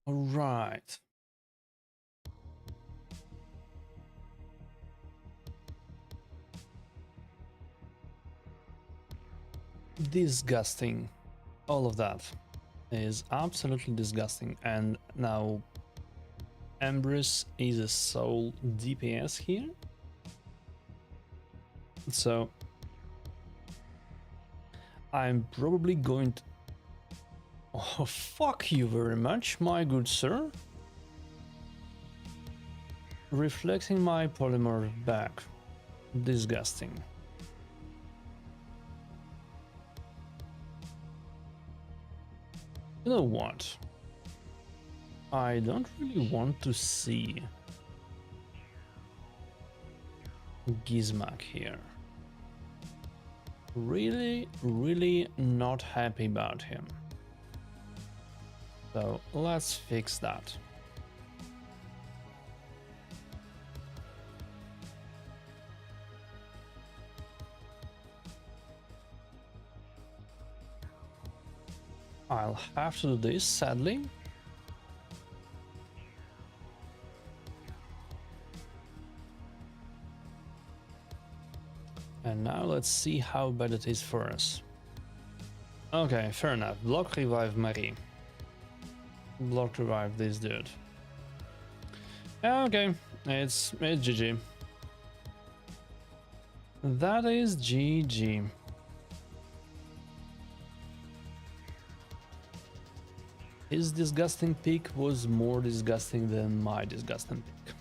Alright. Disgusting. All of that is absolutely disgusting. And now Embrace is a sole DPS here. So I'm probably going to... Oh, fuck you very much, my good sir. Reflecting my polymer back. Disgusting. You know what? I don't really want to see Gizmak here. Really not happy about him. So let's fix that. I'll have to do this, sadly. And now let's see how bad it is for us. Okay, fair enough. Block revive Marie. Block revive this dude. Okay, it's GG. That is GG. His disgusting pick was more disgusting than my disgusting pick.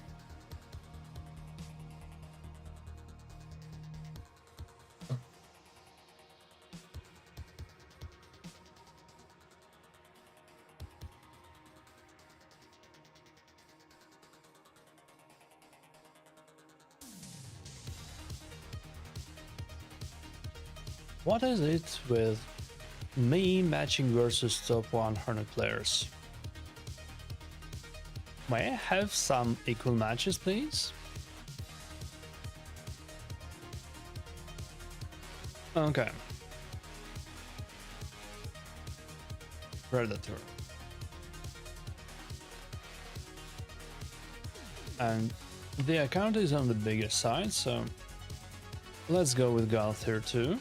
What is it with me matching versus top 100 players? May I have some equal matches, please? Okay. Predator. And the account is on the bigger side, so let's go with Galth here too.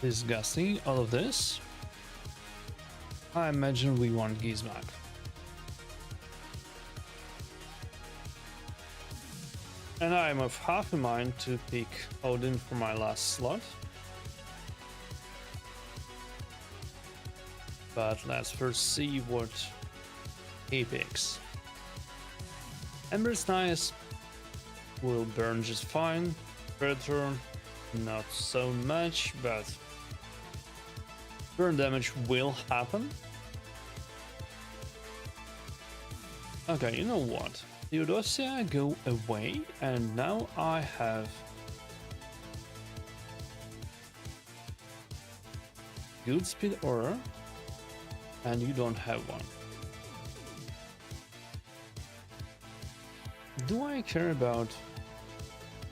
Disgusting, all of this. I imagine we want Gizmak. And I'm of half a mind to pick Odin for my last slot. But let's first see what he picks. Ember's nice. Will burn just fine. Predator, not so much, but burn damage will happen. Okay, you know what? Theodosia go away, and now I have good speed aura, and you don't have one. Do I care about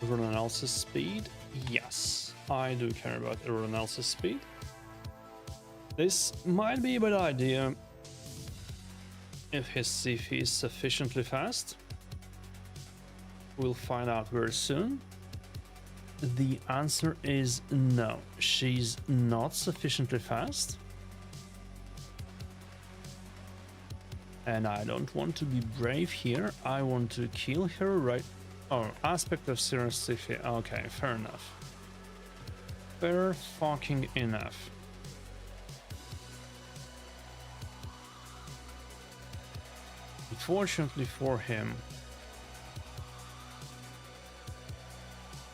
everyone else's speed? Yes, I do care about everyone else's speed. This might be a bad idea if his CP is sufficiently fast. We'll find out very soon. The answer is no, she's not sufficiently fast. And I don't want to be brave here, I want to kill her right... Oh, aspect of Sirens CP, okay, fair enough. Fair fucking enough. Unfortunately for him,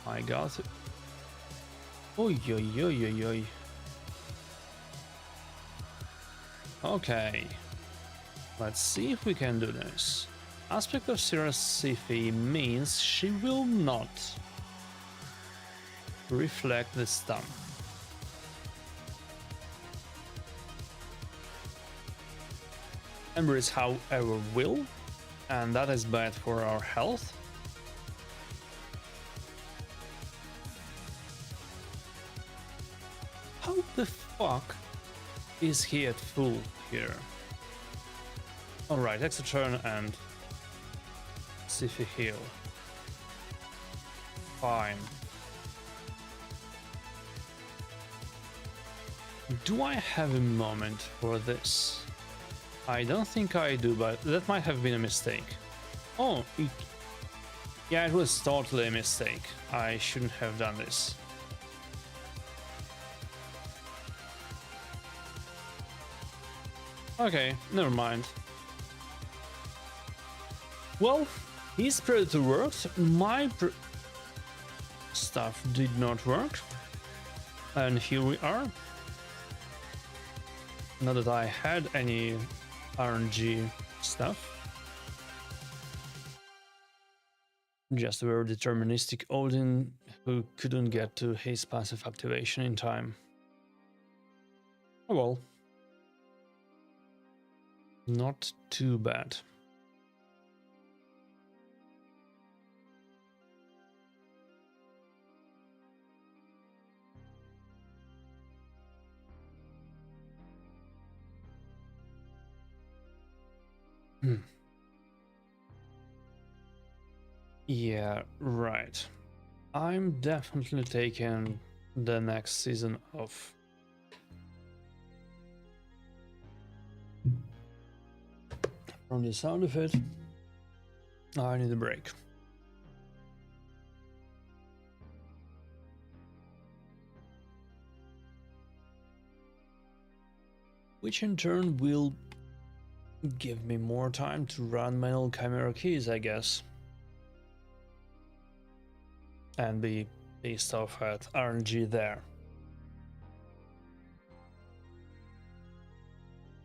I got it. Oi, oi, oi, oi, oi. Okay, let's see if we can do this. Aspect of Sirens Sifi means she will not reflect the stun. Embrace, however, will, and that is bad for our health. How the fuck is he at full here? Alright, extra turn and see if he heal. Fine. Do I have a moment for this? I don't think I do, but that might have been a mistake. Oh, yeah, it was totally a mistake. I shouldn't have done this. Okay, never mind. Well, his Predator worked, my stuff did not work. And here we are. Not that I had any RNG stuff. Just a very deterministic Odin who couldn't get to his passive activation in time. Oh well. Not too bad. Yeah, right. I'm definitely taking the next season off. From the sound of it, I need a break. Which in turn will give me more time to run manual Chimera keys, I guess. And be pissed off at RNG there.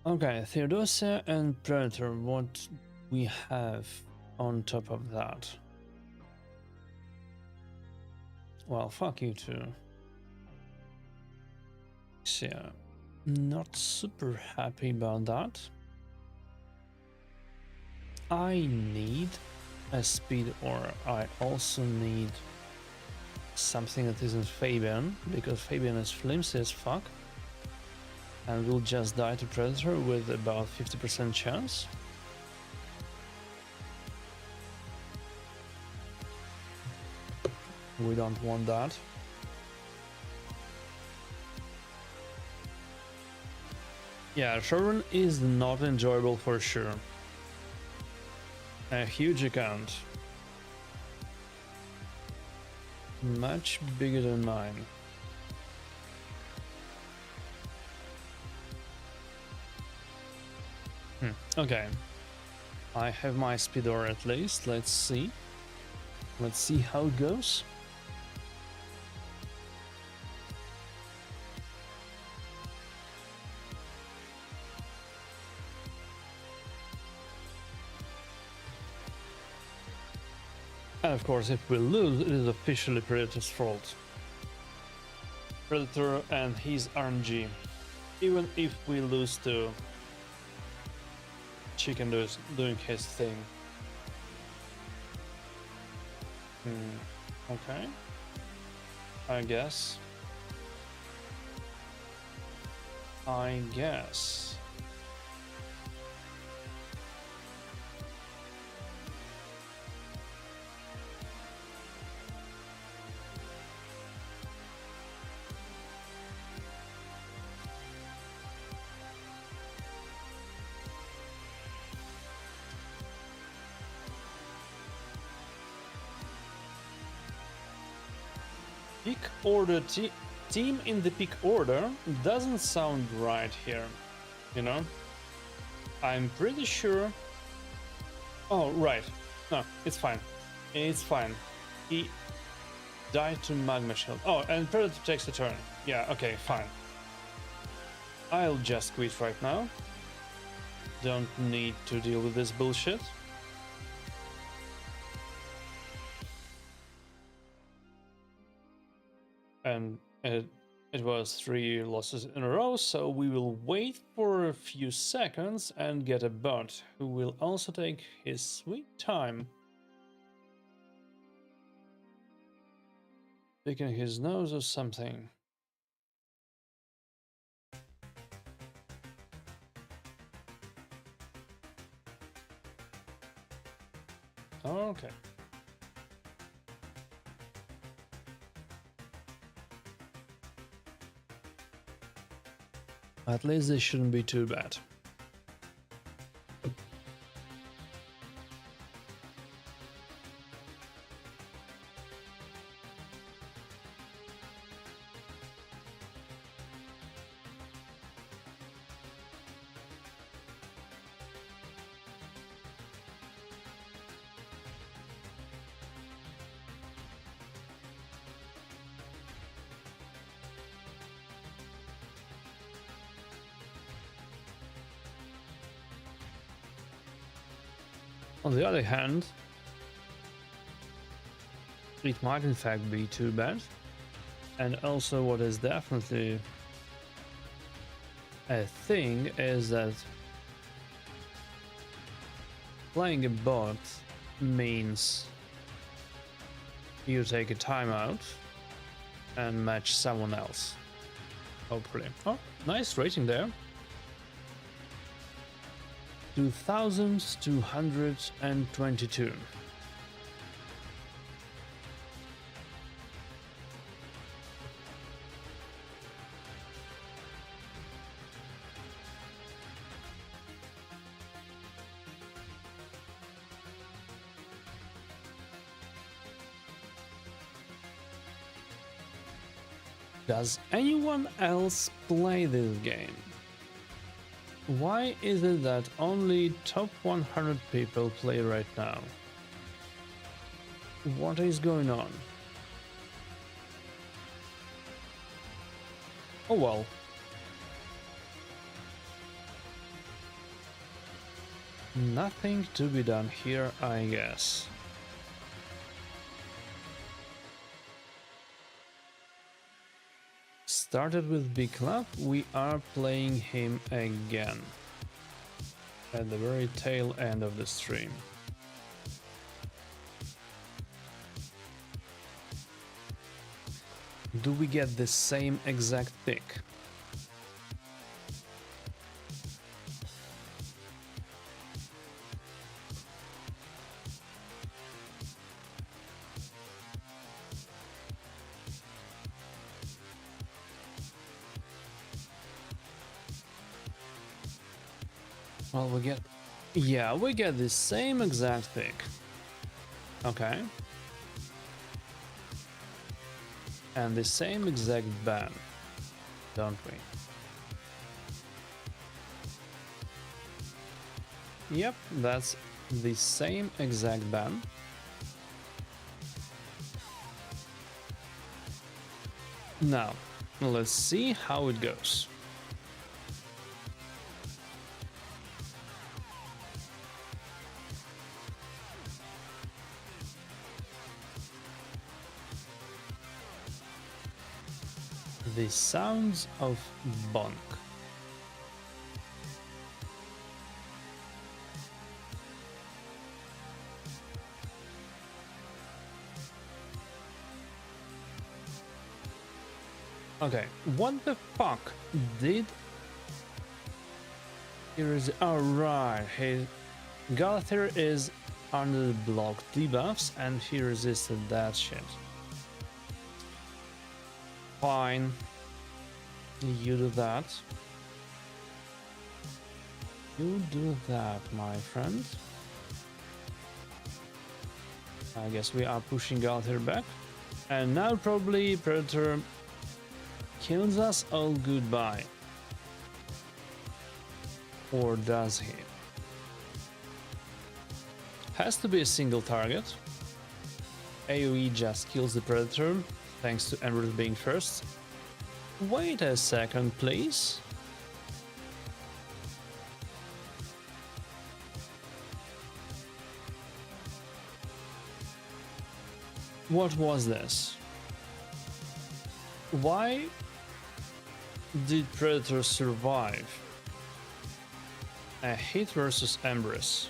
Okay, Theodosia and Predator, what we have on top of that? Well, fuck you too. So, yeah, not super happy about that. I need a speed, or I also need something that isn't Fabian, because Fabian is flimsy as fuck and will just die to Predator with about 50% chance. We don't want that. Yeah, Sherman is not enjoyable for sure. A huge account. Much bigger than mine. Okay. I have my Speedor at least. Let's see. Let's see how it goes. And of course, if we lose, it is officially Predator's fault. Predator and his RNG. Even if we lose to Chicken doing his thing. Okay. I guess. Pick order team in the pick order doesn't sound right here, you know? I'm pretty sure. Oh, right. No, it's fine. It's fine. He died to Magma Shield. Oh, and Predator takes a turn. Yeah, okay, fine. I'll just quit right now. Don't need to deal with this bullshit. And it was 3 losses in a row, so we will wait for a few seconds and get a bot who will also take his sweet time picking his nose or something. Okay. At least this shouldn't be too bad. On the other hand, it might in fact be too bad. And also what is definitely a thing is that playing a bot means you take a timeout and match someone else. Hopefully. Oh, nice rating there. 2222. Does anyone else play this game? Why is it that only top 100 people play right now? What is going on? Oh well. Nothing to be done here, I guess. Started with Bklap, we are playing him again at the very tail end of the stream. Do we get the same exact pick? Well, we get the same exact pick. Okay. And the same exact ban, don't we? Yep, that's the same exact ban. Now, let's see how it goes. The sounds of Bonk. Okay, what the fuck did... Here is... Alright, Galathir is under the block debuffs and he resisted that shit. Fine. You do that. You do that, my friend. I guess we are pushing Galathir back. And now probably Predator kills us all goodbye. Or does he? Has to be a single target. AoE just kills the Predator, thanks to Emerald being first. Wait a second, please. What was this? Why did Predator survive a hit versus Empress?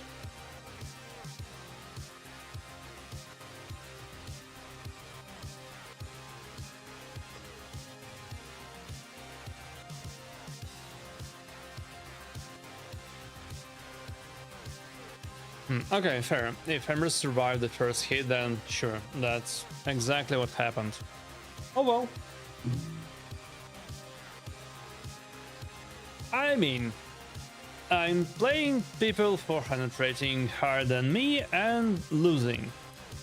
Okay, fair. If Embers survived the first hit, then sure, that's exactly what happened. Oh well. I mean, I'm playing people 400 rating higher than me and losing.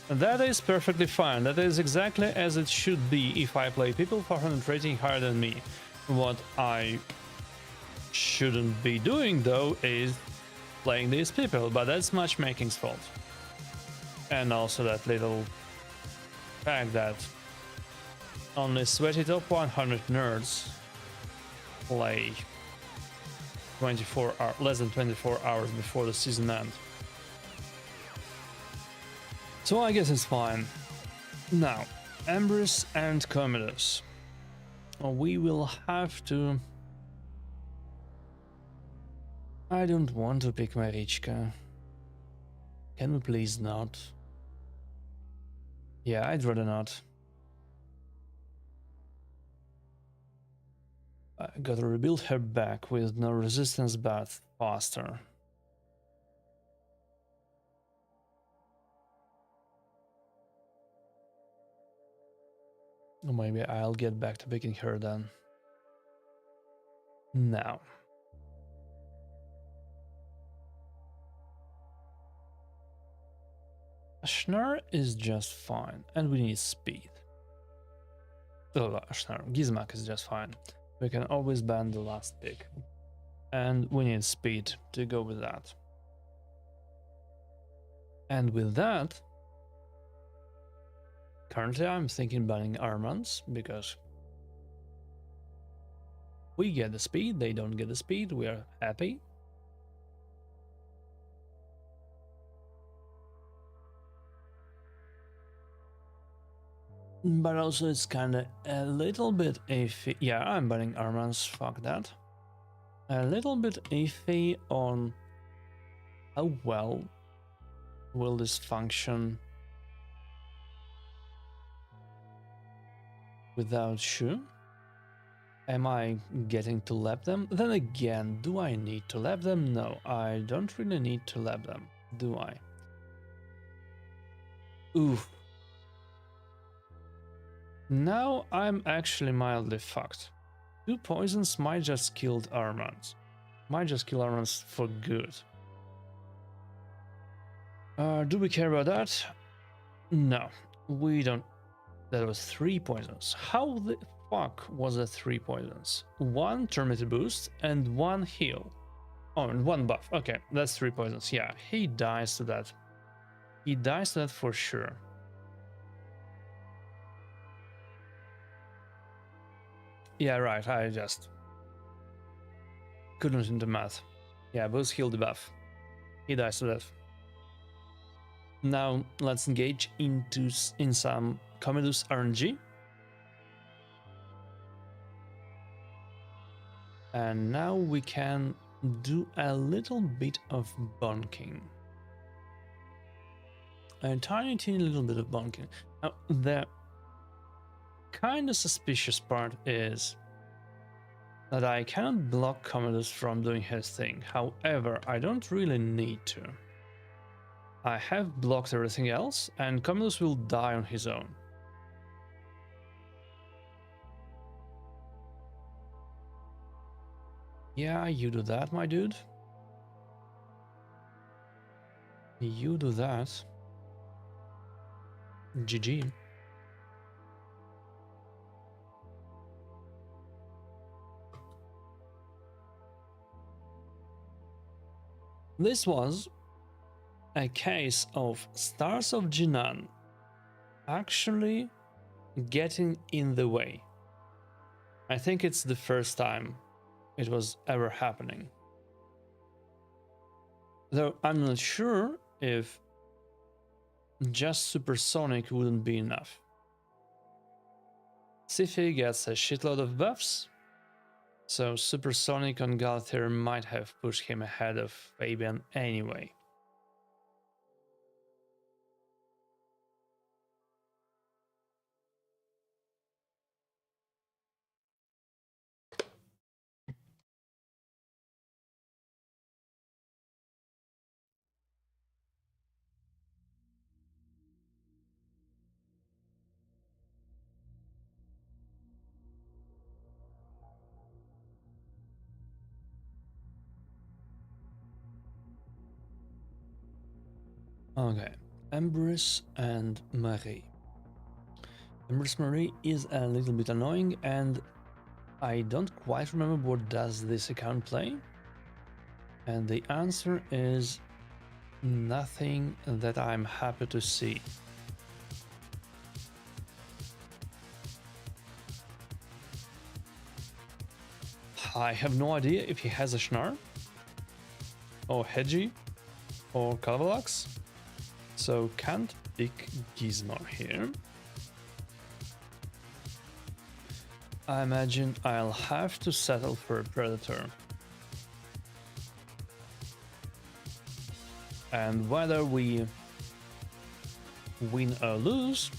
That is perfectly fine. That is exactly as it should be if I play people 400 rating higher than me. What I shouldn't be doing though is playing these people, but that's matchmaking's fault. And also that little fact that only sweaty top 100 nerds play less than 24 hours before the season ends. So I guess it's fine. Now, Ambrose and Commodus. We will have to... I don't want to pick Marichka. Can we please not? Yeah, I'd rather not. I gotta rebuild her back with no resistance but faster. Or maybe I'll get back to picking her then. Now. Ashnar is just fine, and we need speed. Oh, Ashnar, Gizmak is just fine. We can always ban the last pick. And we need speed to go with that. And with that, currently I'm thinking banning Armands, because we get the speed, they don't get the speed, we are happy. But also it's kinda a little bit iffy. Yeah, I'm banning Armands, fuck that. A little bit iffy on how well will this function without Shu? Am I getting to lab them? Then again, do I need to lab them? No, I don't really need to lab them, do I? Oof. Now I'm actually mildly fucked. 2 poisons might just kill Armands. Might just kill Armands for good. Do we care about that? No, we don't. That was 3 poisons. How the fuck was that 3 poisons? 1 Termite boost and 1 heal. Oh, and 1 buff. Okay, that's 3 poisons. Yeah, he dies to that. He dies to that for sure. Yeah, right, I just couldn't do the math. Yeah, boost, heal, debuff. He dies to that. Now let's engage in some Commodus RNG. And now we can do a little bit of bonking. A tiny little bit of bonking. Now the kind of suspicious part is that I cannot block Commodus from doing his thing. However, I don't really need to. I have blocked everything else, and Commodus will die on his own. Yeah, you do that, my dude. You do that. GG. This was a case of Stars of Jinan actually getting in the way. I think it's the first time it was ever happening. Though I'm not sure if just Supersonic wouldn't be enough. Siphi gets a shitload of buffs, so Supersonic on Galthier might have pushed him ahead of Fabian anyway. Okay, Empress and Marie. Empress Marie is a little bit annoying, and I don't quite remember what does this account play. And the answer is nothing that I'm happy to see. I have no idea if he has a Schnar, or Hedgie, or Calvalax, so can't pick Gizmo here. I imagine I'll have to settle for a Predator. And whether we win or lose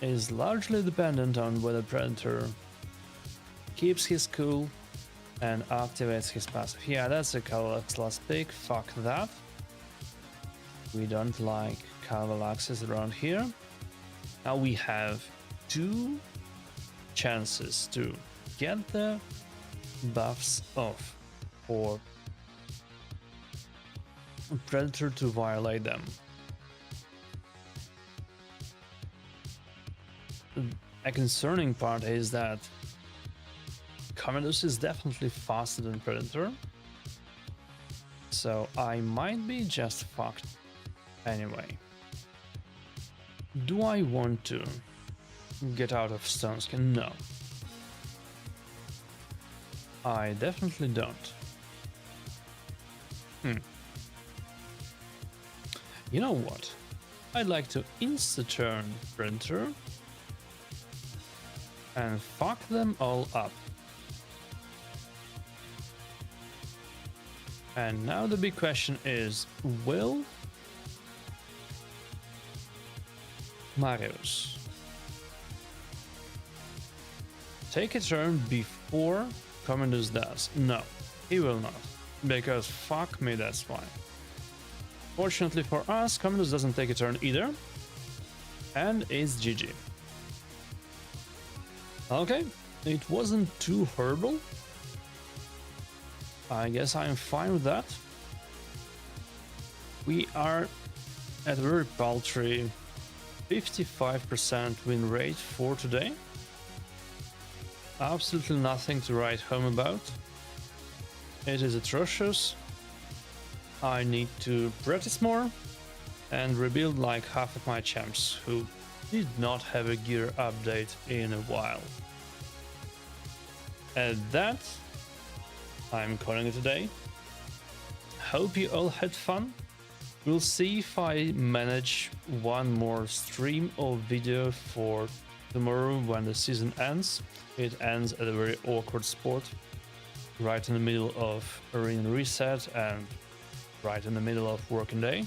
is largely dependent on whether Predator keeps his cool and activates his passive. Yeah, that's a Calvalax last pick, fuck that. We don't like Calvalaxes around here. Now we have 2 chances to get the buffs off or Predator to violate them. A concerning part is that Commodus is definitely faster than Predator, so I might be just fucked anyway. Do I want to get out of Stone Skin? No. I definitely don't. You know what? I'd like to insta-turn Predator and fuck them all up. And now the big question is, will Marius take a turn before Commodus does? No, he will not, because fuck me, that's fine. Fortunately for us, Commodus doesn't take a turn either, and it's GG. Okay, it wasn't too horrible. I guess I'm fine with that. We are at a very paltry 55% win rate for today. Absolutely nothing to write home about. It is atrocious. I need to practice more and rebuild like half of my champs who did not have a gear update in a while. At that, I'm calling it a day. Hope you all had fun. We'll see if I manage one more stream or video for tomorrow when the season ends. It ends at a very awkward spot, right in the middle of arena reset and right in the middle of working day.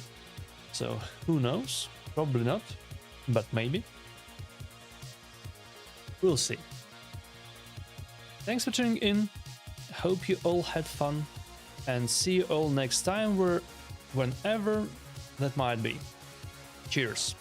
So who knows? Probably not, but maybe. We'll see. Thanks for tuning in. Hope you all had fun, and see you all next time, whenever that might be. Cheers.